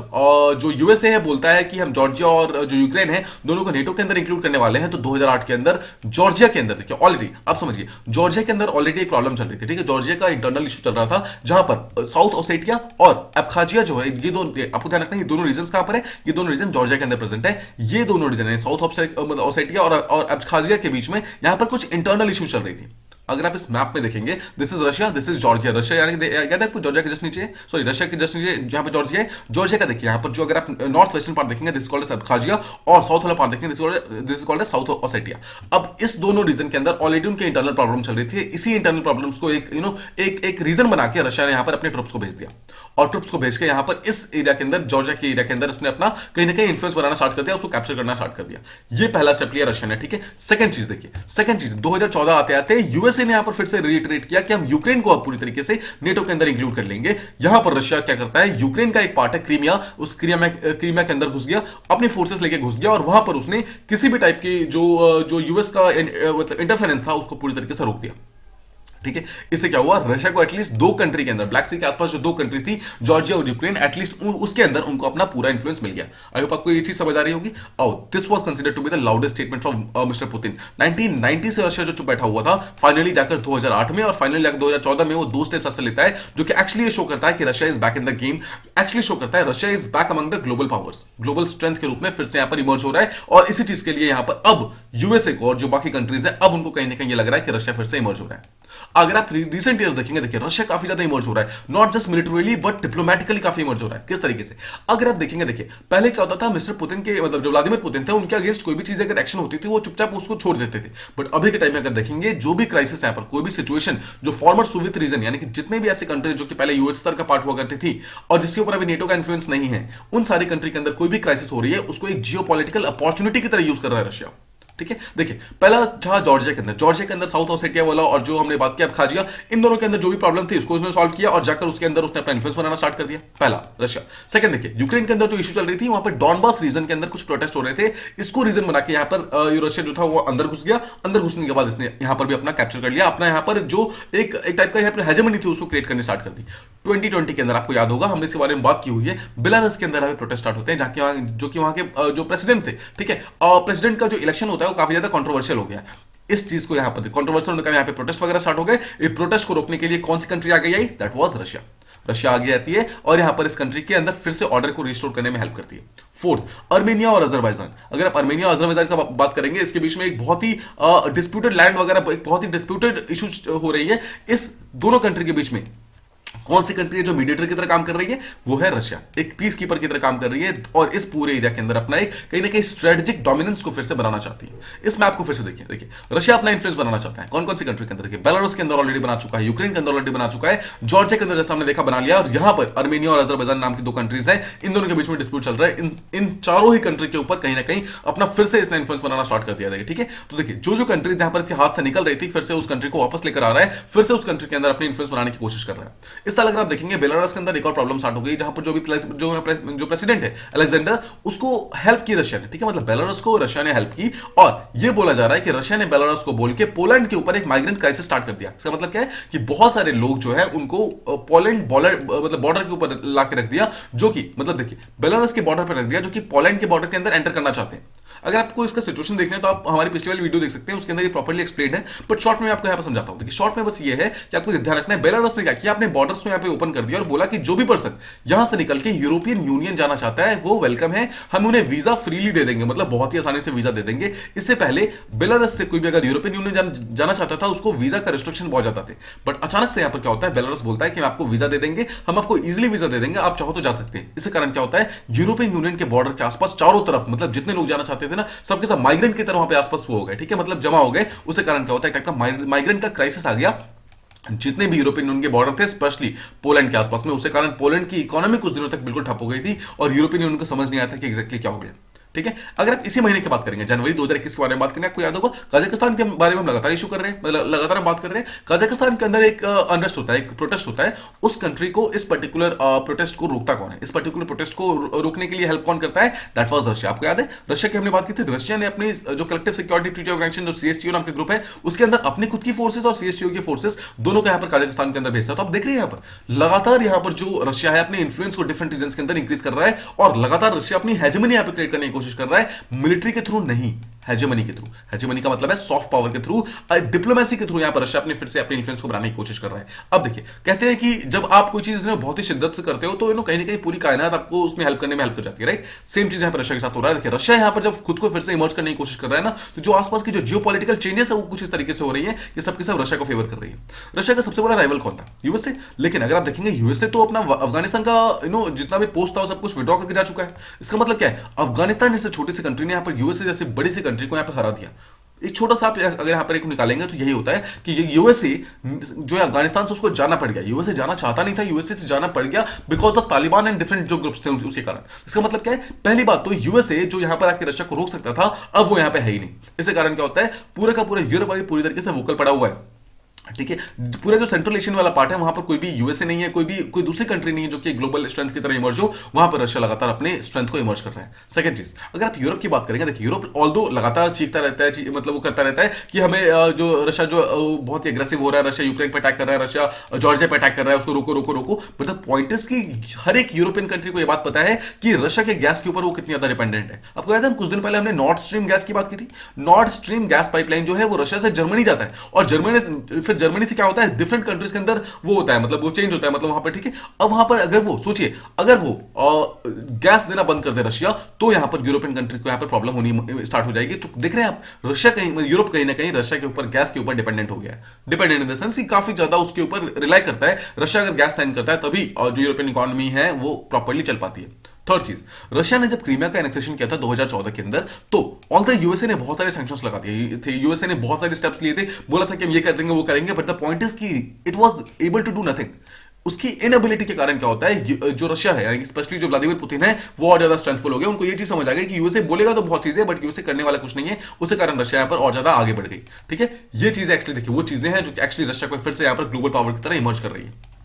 जो यूएसए है बोलता है कि हम जॉर्जिया और जो यूक्रेन है दोनों को नेटो के अंदर इंक्लूड करने वाले हैं, तो 2008 के अंदर जॉर्जिया के अंदर देखिए ऑलरेडी आप समझिए जॉर्जिया के अंदर ऑलरेडी एक प्रॉब्लम चल रही थी। ठीक है, जॉर्जिया का इंटरनल इशू चल रहा था जहां पर साउथ ओसेटिया और अबखाजिया जो है, ये दोनों आपको ध्यान रखना है, ये दोनों रीजन कहां पर है, ये दोनों रीजन जॉर्जिया के अंदर प्रेजेंट है। ये दोनों रीजन है साउथ ओसेटिया और अबखाजिया के बीच में यहां पर कुछ इंटरनल इशू चल रही थी। अगर आप इस मैप में देखेंगे this is Russia, this is Georgia. Russia यानी याद है आपको जॉर्जिया के जस्ट नीचे, सॉरी रशिया के जस्ट नीचे जहां पे जॉर्जिया है, जॉर्जिया का देखिए यहां पर जो अगर आप नॉर्थ वेस्टर्न पार्ट देखेंगे दिस कॉल्ड एज अबखाजिया और साउथ वाला पार्ट देखेंगे this is called as South Ossetia. अब इस दोनों रीजन के अंदर ऑलरेडी उनके इंटरनल प्रॉब्लम चल रही थी। इसी इंटरनल प्रॉब्लम्स को एक रीजन बना के रशिया ने यहां पर अपने ट्रुप्स को भेज दिया और ट्रुप्स को भेज के यहां पर इस एरिया के अंदर, जॉर्जिया के एरिया के अंदर उसने अपना कहीं ना कहीं इन्फ्लुएंस बनाना स्टार्ट कर दिया, उसको कैप्चर करना स्टार्ट कर दिया। ये पहला स्टेप लिया रशिया ने। ठीक है, सेकंड चीज देखिए, सेकंड चीज 2014 आते आते यूएसए ने यहां पर फिर से रिट्रेट किया कि हम यूक्रेन को अब पूरी तरीके से नेटो के अंदर इंक्लूड कर लेंगे। यहां पर रशिया क्या करता है, यूक्रेन का एक पार्ट है क्रीमिया, उस क्रीमिया के अंदर घुस गया, अपनी फोर्सेस लेके घुस गया और वहां पर उसने किसी भी टाइप की जो यूएस का मतलब इंटरफेरेंस था उसको पूरी तरीके से रोक दिया। ठीक है, इससे क्या हुआ, रशिया को एटलीस्ट 2 कंट्री के अंदर, ब्लैक सी के आसपास जो 2 कंट्री थी जॉर्जिया और यूक्रेन, एटलीस्ट उसके अंदर उनको अपना पूरा इन्फ्लुएंस मिल गया। आई होप आपको ये चीज समझ आ रही होगी। This was considered to be the loudest statement from mister Putin. 1990 से रशिया जो चुप बैठा हुआ था, फाइनली जाकर 2008 में और फाइनली जाकर 2014 में वो 2 स्टेप्स ऐसे लेता है जो कि एक्चुअली ये शो करता है कि Russia is back in the game. Actually show करता है Russia is back among the global powers, global strength के रूप में फिर से यहां पर इमर्ज हो रहा है। और इसी चीज के लिए यहां पर अब यूएसए को और जो बाकी कंट्रीज है अब उनको कहीं ना कहीं ये लग रहा है कि रशिया फिर से इमर्ज हो रहा है। अगर आप रिसेंट ईयर्स देखेंगे, देखिए रशिया काफी ज्यादा इमर्ज हो रहा है, not just militarily but diplomatically काफी इमर्ज हो रहा है। किस तरीके से, अगर आप देखेंगे, देखिए पहले क्या होता था, मिस्टर पुतिन के मतलब जो व्लादिमीर पुतिन थे उनके अगेंस्ट कोई भी चीज अगर एक्शन होती थी वो चुपचाप उसको छोड़ देते थे। बट अभी के टाइम में अगर देखेंगे जो भी क्राइसिस है, पर कोई भी सिचुएशन जो फॉर्मर सोवियत रीजन यानी कि जितने भी ऐसे कंट्री जो कि पहले यूएस स्तर का पार्ट हुआ करती थी और जिसके ऊपर अभी नेटो का इन्फ्लुएंस नहीं है, उन सारी कंट्री के अंदर कोई भी क्राइसिस हो रही है उसको एक जियोपॉलिटिकल अपॉर्चुनिटी की तरह यूज कर रहा है रशिया। ठीक है, देखिए पहला था जॉर्जिया के अंदर साउथ ओसेटिया वाला और जो हमने बात किया अबखाजिया, इन दोनों के अंदर जो भी प्रॉब्लम थी उसको उसने सॉल्व किया और जाकर उसके अंदर उसने अपना इन्फ्लुएंस बनाना स्टार्ट कर दिया, पहला रशिया। सेकंड देखिए यूक्रेन के अंदर जो इशू चल रही थी, वहां पर डॉनबास रीजन के अंदर कुछ प्रोटेस्ट हो रहे थे, इसको रीजन बना के यहां पर रशिया जो था वो अंदर घुस गया। अंदर घुसने के बाद इसने यहां पर भी अपना कैप्चर कर लिया, अपना यहां पर जो एक टाइप का यहां पर हेजेमनी थी उसको क्रिएट करने स्टार्ट कर दी। 2020 के अंदर आपको याद होगा हमने इसके बारे में बात की हुई है, बेलारूस के अंदर अभी प्रोटेस्ट स्टार्ट होते हैं जो कि वहां के जो प्रेसिडेंट थे, ठीक है, प्रेसिडेंट का जो इलेक्शन होता है वो काफी ज्यादा कंट्रोवर्शियल हो गया। इस चीज को यहां पर कंट्रोवर्शियल होने का यहां पे प्रोटेस्ट वगैरह स्टार्ट हो गए। इस प्रोटेस्ट को रोकने के लिए कौन सी कंट्री आ गई आई, दैट वाज रशिया। रशिया आगे आती है और यहां पर इस कंट्री के अंदर फिर से ऑर्डर को रिस्टोर करने में हेल्प करती है। फोर्थ, अर्मेनिया और अजरबैजान। अगर आप अर्मेनिया और अजरबैजान का बात करेंगे, इसके बीच में एक बहुत ही डिस्प्यूटेड लैंड वगैरह, एक बहुत ही डिस्प्यूटेड इशू हो रही है। इस दोनों कंट्री के बीच में कौन सी कंट्री है जो मीडिएटर की तरह काम कर रही है? वो है रशिया, एक पीस कीपर की तरह काम कर रही है और इस पूरे एरिया के अंदर अपना एक कहीं ना कहीं स्ट्रेटेजिक डोमिनेंस को फिर से बनाना चाहती है। इस मैप को फिर से देखिए, रशिया अपना इन्फ्लुएंस बनाना चाहता है। कौन कौन सी कंट्री के अंदर? देखिए, बेलारूस के अंदर ऑलरेडी बना चुका है, यूक्रेन के अंदर ऑलरेडी बना चुका है, जॉर्जिया के अंदर जैसा हमने देखा बना लिया, और यहां पर अर्मेनिया और अजरबैजान नाम की दो कंट्रीज हैं, इन दोनों के बीच में डिस्प्यूट चल रहा है। इन चारों ही कंट्री के ऊपर कहीं ना कहीं अपना फिर से इसने इन्फ्लुएंस बनाना स्टार्ट कर दिया। ठीक है, तो देखिए जो कंट्रीज यहां पर इसके हाथ से निकल रही थी, फिर से उस कंट्री को वापस लेकर आ रहा है, फिर से उस कंट्री के अंदर अपनी इन्फ्लुएंस बनाने की कोशिश कर रहा है। इस तरह अगर आप देखेंगे बेलारूस के अंदर एक और प्रॉब्लम स्टार्ट हो गई, जहां पर जो प्रेसिडेंट है अलेक्जेंडर, उसको हेल्प की रशिया ने। ठीक है, मतलब बेलारूस को रशिया ने हेल्प की, और यह बोला जा रहा है कि रशिया ने बेलारूस को बोल के पोलैंड के ऊपर एक माइग्रेंट क्राइसिस स्टार्ट कर दिया। इसका मतलब क्या है कि बहुत सारे लोग जो है उनको पोलैंड बॉर्डर के ऊपर ला के रख दिया, जो कि मतलब देखिए बेलारूस के बॉर्डर पर रख दिया, जो कि पोलैंड के बॉर्डर के अंदर एंटर करना चाहते हैं। अगर आपको इसका सिचुएशन देखना है तो आप हमारी पिछले वाली वीडियो देख सकते हैं, उसके अंदर ये प्रॉपर्ली एक्सप्लेन्ड है, बट शॉर्ट में आपको यहां पर समझाता हूं। देखिए शॉर्ट में बस ये है कि आपको ध्यान रखना है, बेलारूस ने क्या किया, अपने बॉर्डर्स को यहां पे ओपन कर दिया और बोला कि जो भी पर्सन यहां से निकल के यूरोपियन यूनियन जाना चाहता है वो वेलकम है, हम उन्हें वीजा फ्रीली दे देंगे, मतलब बहुत ही आसानी से वीजा दे देंगे। इससे पहले बेलारूस से कोई भी अगर यूरोपियन यूनियन जाना चाहता था, उसको वीजा का रिस्ट्रिक्शन बहुत जाता थे, बट अचानक से यहां पर क्या होता है, बेलारूस बोलता है कि हम आपको वीजा दे देंगे, हम आपको इजिली वीजा दे देंगे, आप चाहो तो जा सकते हैं। इसके कारण क्या होता है, यूरोपियन यूनियन के बॉर्डर के आसपास चारों तरफ मतलब जितने लोग जाना चाहते थे ना, सबके सब माइग्रेंट की तरह वहां पे आसपास वो हो गए। ठीक है, मतलब जमा हो गए। उसके कारण क्या होता है, एक टाइप का माइग्रेंट का क्राइसिस आ गया जितने भी यूरोपियन यूनियन के बॉर्डर थे, स्पेशली पोलैंड के आसपास में। उसके कारण पोलैंड की इकोनॉमी कुछ दिनों तक बिल्कुल ठप हो गई थी और यूरोपियन यूनियन को समझ नहीं आता कि एग्जैक्टली क्या हो गया। ठीक है, अगर आप इसी महीने की बात करेंगे, जनवरी 2021 के बारे में बात करेंगे, आपको याद होगा कजाकिस्तान के बारे में हम लगातार इशू कर रहे हैं, मतलब लगातार हम बात कर रहे हैं। कजाकिस्तान के अंदर एक अनरेस्ट होता है, एक प्रोटेस्ट होता है। उस कंट्री को इस पर्टिकुलर प्रोटेस्ट को रोकता कौन है? इस पर्टिकुलर प्रोटेस्ट को रोकने के लिए हेल्प कौन करता है? That was Russia. आपको याद है रशिया की हमने बात की थी। रशिया ने अपनी जो कलेक्टिव सिक्योरिटी ट्रीटी ऑर्गेनाइजेशन, जो सीएसटीओ नाम के ग्रुप है, उसके अंदर अपनी खुद की फोर्सेस और सीएसटीओ की फोर्सेस दोनों को यहां पर कजाकिस्तान के अंदर भेजता है। तो आप देख रहे हैं यहां पर लगातार यहां पर जो रशिया है अपने इन्फ्लुएंस को डिफरेंट रीजन के अंदर इंक्रीज कर रहा है, और लगातार रशिया अपनी हेजेमनी यहां पर क्रिएट करने की कोशिश कर रहा है, मिलिट्री के थ्रू नहीं, हेजेमनी के थ्रू। हेजेमनी का मतलब है सॉफ्ट पावर के थ्रू, डिप्लोमेसी के थ्रू यहां पर रशिया अपने फिर से अपने इन्फ्लुएंस को बनाने की कोशिश कर रहा है। अब देखिए, कहते हैं कि जब आप कोई चीज बहुत ही शिद्दत से करते हो तो कहीं ना कहीं पूरी कायनात आपको उसमें हेल्प करने में हेल्प कर जाती है, राइट? सेम चीज यहां पर रशिया के साथ हो रहा है। देखिए रशिया यहां पर जब खुद को फिर से इमर्ज करने की कोशिश कर रहा है ना, तो जो आसपास की जो जियोपॉलिटिकल चेंजेस है वो कुछ इस तरीके से हो रही है कि सबके सब रशिया को फेवर कर रही है। रशिया का सबसे बड़ा राइवल कौन था? यूएसए। लेकिन अगर आप देखेंगे यूएसए तो अपना अफगानिस्तान का जितना भी पोस्ट था सब कुछ विड्रॉ करके जा चुका है। इसका मतलब क्या है, अफगानिस्तान जैसे छोटी सी कंट्री ने यहां पर यूएसए जैसे बड़ी सी कंट्री को यहां पर हरा दिया। एक छोटा सा आप अगर यहां पर एक निकालेंगे तो यही होता है कि यूएसए जो है अफगानिस्तान से उसको जाना पड़ गया। यूएसए जाना चाहता नहीं था, यूएसए से जाना पड़ गया because of Taliban and different जो ग्रुप्स थे उसके कारण। इसका मतलब क्या है, पहली बात तो यूएसए जो यहां पर आके रशिया को रोक सकता था, अब वो यहां पे है ही नहीं। इसके कारण क्या होता है, पूरा का पूरा यूरोप अभी पूरी तरीके से वोकल पड़ा हुआ है। ठीक है, पूरा जो सेंट्रल एशियन वाला पार्ट है वहां पर कोई भी यूएसए नहीं है, कोई दूसरी कंट्री नहीं है जो कि ग्लोबल स्ट्रेंथ की तरह इमर्ज हो। वहां पर रशिया लगातार अपने स्ट्रेंथ को इमर्ज कर रहा है। सेकंड चीज, अगर आप यूरोप की बात करेंगे, देखिए यूरोप ऑल्दो लगातार चीखता रहता है, मतलब वो करता रहता है कि हमें जो रशिया जो बहुत ही एग्रेसिव हो रहा है, रशिया यूक्रेन पर अटैक कर रहा है, रशिया जॉर्जिया पर अटैक कर रहा है, उसको रोको रोको रोको। बट द पॉइंट इज कि हर एक यूरोपियन कंट्री को यह बात पता है कि रशिया के गैस के ऊपर वो कितनी ज्यादा डिपेंडेंट है। आपको याद है कुछ दिन पहले हमने नॉर्थ स्ट्रीम गैस की बात की थी। नॉर्थ स्ट्रीम गैस पाइपलाइन जो है वो रशिया से जर्मनी जाता है, और जर्मनी से क्या होता है, डिफरेंट कंट्रीज के अंदर वो होता है, मतलब वो चेंज होता है, मतलब वहां पर। ठीक है, अब वहां पर अगर वो सोचिए, अगर वो गैस देना बंद कर दे रशिया, तो यहां पर यूरोपियन कंट्री को यहां पर प्रॉब्लम होनी स्टार्ट हो जाएगी। तो देख रहे हैं आप, रशिया यूरोप कहीं ना कहीं रशिया के ऊपर, गैस के ऊपर डिपेंडेंट हो गया है। डिपेंडेंट इन द सेंस कि काफी ज्यादा उसके ऊपर रिलाई करता है। रशिया अगर गैस साइन करता है तभी जो यूरोपियन इकोनॉमी है वो प्रॉपर्ली चल पाती है। थर्ड चीज, रशिया ने जब क्रीमिया का एनेक्सेशन किया था 2014 के अंदर, तो ऑल द यूएसए ने बहुत सारे सैंक्शंस लगा दिए थे। यूएसए ने बहुत सारे स्टेप्स लिए थे, बोला था कि हम ये कर देंगे वो करेंगे, बट द पॉइंट इज कि it was able to do nothing. उसकी इनएबिलिटी के कारण क्या होता है, जो रशिया है यानी स्पेशली जो व्लादिमीर पुतिन है वो और ज्यादा स्ट्रेंथफुल हो गए। उनको ये चीज समझ आ गई कि यूएसए बोलेगा तो बहुत चीजें, बट यूएसए करने वाला कुछ नहीं है। उसके कारण रशिया यहाँ पर और ज्यादा आगे बढ़ गई। ठीक है, ये चीजें एक्चुअली देखिए वो चीजें हैं जो एक्चुअली रशिया को फिर से यहाँ पर ग्लोबल पावर की तरह इमर्ज कर रही है।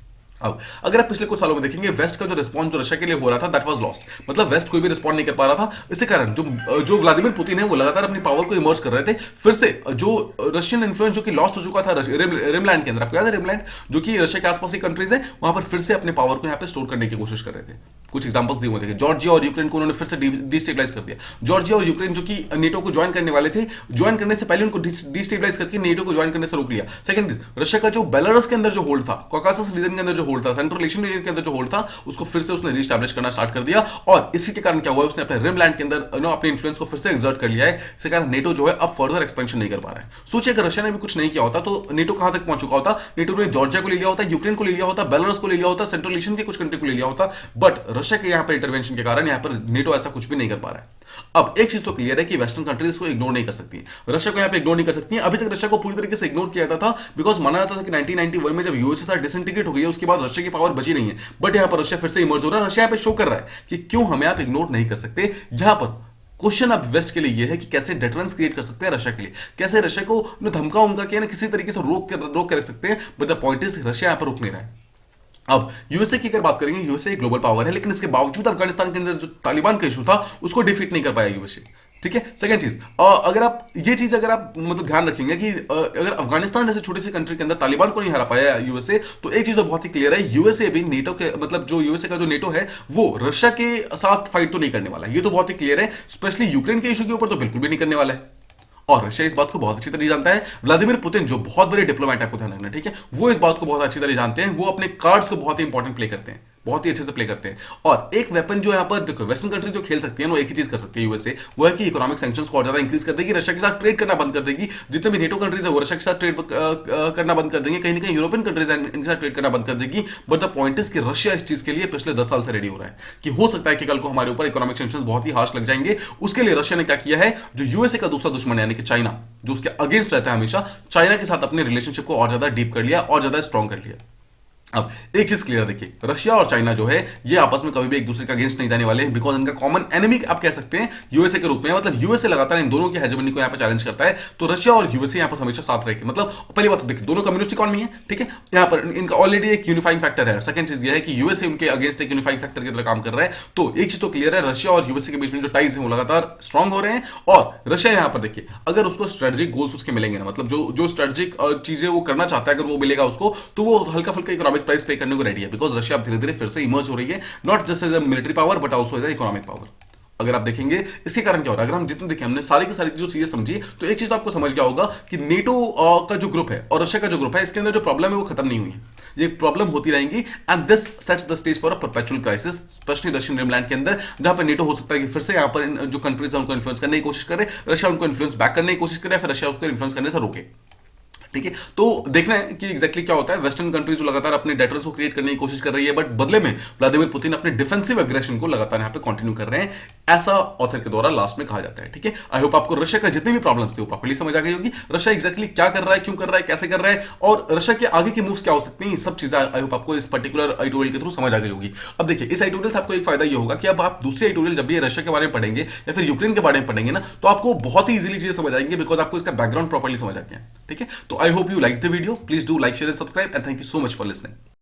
अब अगर आप पिछले कुछ सालों में देखेंगे, वेस्ट का जो रिस्पॉन्स जो रशिया के लिए हो रहा था दैट वाज लॉस्ट। मतलब वेस्ट कोई भी रिस्पॉन्ड नहीं कर पा रहा था। इसके कारण जो व्लादिमीर पुतिन है वो लगातार अपनी पावर को इमर्ज कर रहे थे। फिर से जो रशियन इन्फ्लुएंस जो कि लॉस्ट हो चुका था रिमलैंड के अंदर, आपको याद है रिमलैंड जो कि रशिया के आसपास की कंट्रीज है, वहां पर फिर से अपने पावर को यहाँ पे स्टोर करने की कोशिश कर रहे थे। कुछ एग्जांपल्स दिए हुए थे, जॉर्जिया और यूक्रेन को उन्होंने फिर से डिस्टेबलाइज कर दिया। जॉर्जिया और यूक्रेन जो कि नेटो को ज्वाइन करने वाले थे, ज्वाइन करने से पहले उनको डिस्टेबलाइज करके नेटो को ज्वाइन करने से रोक लिया। सेकंड, रशिया का जो बेलारूस के अंदर जो होल्ड था, कॉकासस रीजन के अंदर जो होल्ड था, सेंट्रल एशियन रीजन के अंदर जो होल्ड था, उसको फिर से उसने रीस्टैब्लिश करना स्टार्ट कर दिया। और इसी के कारण क्या हुआ, उसने अपने रिम लैंड के अंदर अपने इन्फ्लुएंस को फिर से एक्सर्ट कर लिया है। इसके कारण नेटो जो है अब फर्दर एक्सपेंशन नहीं कर पा रहा है। सोचिए अगर रशिया ने भी कुछ नहीं किया होता तो नेटो कहां तक पहुंच चुका होता। नेटो ने जॉर्जिया को ले लिया होता, यूक्रेन को ले लिया होता, बेलारूस को ले लिया होता, सेंट्रल एशियन के कुछ कंट्री को ले लिया होता। बट रशिया के यहां पर इंटरवेंशन के कारण यहां पर नेटो ऐसा कुछ भी नहीं कर पा रहा है। अब एक चीज तो क्लियर है कि वेस्टर्न कंट्रीज को इग्नोर नहीं कर सकती, रशिया को यहां पे इग्नोर नहीं कर सकती। अभी तक रशिया को पूरी तरीके से इग्नोर किया जाता था, बिकॉज माना जाता था कि 1991 में जब यूएसए साथ डिसइंटीग्रेट हो गई है, उसके बाद रशिया की पावर बची नहीं है। बट यहां पर रशिया फिर से इमर्ज हो रहा है। रशिया पे शो कर रहा है कि क्यों हमें आप इग्नोर नहीं कर सकते। यहां पर क्वेश्चन अब वेस्ट के लिए यह है कि कैसे डेटरेंस क्रिएट कर सकते हैं रशिया के लिए, कैसे रशिया को धमका उमका के किसी तरीके से रोक के रख सकते हैं। But the point is Russia यहां पर रुक नहीं रहा है। अब यूएसए की अगर बात करेंगे, यूएसए एक ग्लोबल पावर है, लेकिन इसके बावजूद अफगानिस्तान के अंदर जो तालिबान का इशू था उसको डिफीट नहीं कर पाया यूएसए। ठीक है। सेकंड चीज, अगर आप ये चीज अगर आप मतलब ध्यान रखेंगे कि अगर अफगानिस्तान जैसे छोटी सी कंट्री के अंदर तालिबान को नहीं हरा पाया यूएसए, तो एक चीज तो बहुत ही क्लियर है, यूएसए भी नेटो के मतलब जो यूएसए का जो नेटो है वो रशिया के साथ फाइट तो नहीं करने वाला है। ये तो बहुत ही क्लियर है। स्पेशली यूक्रेन के इशू के ऊपर तो बिल्कुल भी नहीं करने वाला है। और रशिया इस बात को बहुत अच्छी तरह जानता है। व्लादिमीर पुतिन जो बहुत बड़े डिप्लोमेट है, आपको ध्यान रखना, ठीक है, वो इस बात को बहुत अच्छी तरह जानते हैं। वो अपने कार्ड्स को बहुत ही इंपॉर्टेंट प्ले करते हैं, बहुत ही अच्छे से प्ले करते हैं। और एक वेपन जो यहां पर देखो वेस्टर्न कंट्री जो खेल सकती है वो एक ही चीज कर सकती है यूएसए, वो है कि इकोनॉमिक सैंक्शंस को और ज्यादा इंक्रीज कर देगी, रशिया के साथ ट्रेड करना बंद कर देगी। जितने भी नेटो कंट्रीज है वो रशिया के साथ ट्रेड करना बंद कर देंगे, कहीं ना कहीं यूरोपियन कंट्रीज है इनके साथ ट्रेड करना बंद कर देगी। बट द पॉइंट इज कि रशिया इस चीज के लिए पिछले 10 साल से रेडी हो रहा है कि हो सकता है कि कल को हमारे ऊपर इकोनॉमिक सैंक्शंस बहुत ही हार्श लग जाएंगे। उसके लिए रशिया ने क्या किया है, जो यूएसए का दूसरा दुश्मन यानी कि चाइना, जो उसके अगेंस्ट रहता है हमेशा, चाइना के साथ अपने रिलेशनशिप को और ज्यादा डीप कर लिया, और ज्यादा स्ट्रॉन्ग कर लिया। अब एक चीज क्लियर देखिए, रशिया और चाइना जो है ये आपस में कभी भी एक दूसरे के अगेंस्ट नहीं जाने वाले हैं, बिकॉज इनका कॉमन एनिमी आप कह सकते हैं यूएसए के रूप में। मतलब यूएसए लगातार इन दोनों की हेजेमनी को यहां पे चैलेंज करता है, तो रशिया और यूएसए यहां पर हमेशा साथ रहेंगे। मतलब पहली बात तो देखिए, दोनों कम्युनिस्ट इकॉनमी है, ठीक है, यहां पर इनका ऑलरेडी एक यूनिफाइंग फैक्टर है। सेकंड चीज ये है कि यूएसए उनके अगेंस्ट एक यूनिफाइंग फैक्टर की तरह काम कर रहा है। तो एक चीज तो क्लियर है, रशिया और यूएसए के बीच में जो टाइज है वो लगातार स्ट्रॉन्ग हो रहे हैं। और रशिया यहां पर देखिए, अगर उसको स्ट्रेटेजिक गोल्स उसके मिलेंगे ना, मतलब जो स्ट्रेटेजिक चीजें वो करना चाहता है, अगर वो मिलेगा उसको, तो वो हल्का फुल्का इकोनॉमिक प्राइस पे करने को रेडी है। बिकॉज रशिया धीरे धीरे फिर से इमर्ज हो रही है, not just as a military power but also as a economic power. अगर आप देखेंगे इसके कारण क्या हो रहा है, अगर हम जितने देखें, हमने सारी की सारी जो चीजें समझी, तो एक चीज तो आपको समझ गया होगा कि नेटो का जो ग्रुप है और रशिया का जो ग्रुप है, इसके अंदर जो प्रॉब्लम है वो खत्म नहीं हुई है, ये प्रॉब्लम होती रहेंगी। And this sets the stage for a perpetual crisis, specially Russian rimland के अंदर, जहां पर नेटो हो सकता है कि फिर से यहां पर जो कंट्रीज है उनको इन्फ्लुएंस करने की कोशिश करे, रशिया उनको इन्फ्लुएंस बैक करने की कोशिश करे, फिर रशिया उसको इन्फ्लुएंस करने से रोके। ठीक है, तो देखना है कि एग्जैक्टली क्या होता है। वेस्टर्न कंट्रीज जो लगातार अपने डेटर्स को क्रिएट करने की कोशिश कर रही है, बट बदले में व्लादिमीर पुतिन अपने डिफेंसिव एग्रेशन को लगातार यहां पे कंटिन्यू कर रहे हैं, ऐसा ऑथर के द्वारा लास्ट में कहा जाता है। ठीक है, आई होप आपको रशिया का जितने भी प्रॉब्लम्स थे वो प्रॉपर्ली समझ आ गई होगी। रशिया एग्जैक्टली क्या कर रहा है, क्यों कर रहा है, कैसे कर रहा है, और रशिया के आगे के मूव्स क्या हो सकते हैं, सब चीजें आई होप आपको इस पर्टिकुलर एडिटोरियल के थ्रू समझ आ गई होगी। अब देखिए, इस एडिटोरियल से आपको एक फायदा ये होगा कि अब आप दूसरे एडिटोरियल जब भी रशिया के बारे में पढ़ेंगे या फिर यूक्रेन के बारे में पढ़ेंगे ना, तो आपको बहुत ही इजीली चीजें समझ आएंगे, बिकॉज आपको इसका बैकग्राउंड प्रॉपर्ली समझ आ गया है। ठीक है, तो I hope you like the video. Please do like, share and subscribe, and thank you so much for listening.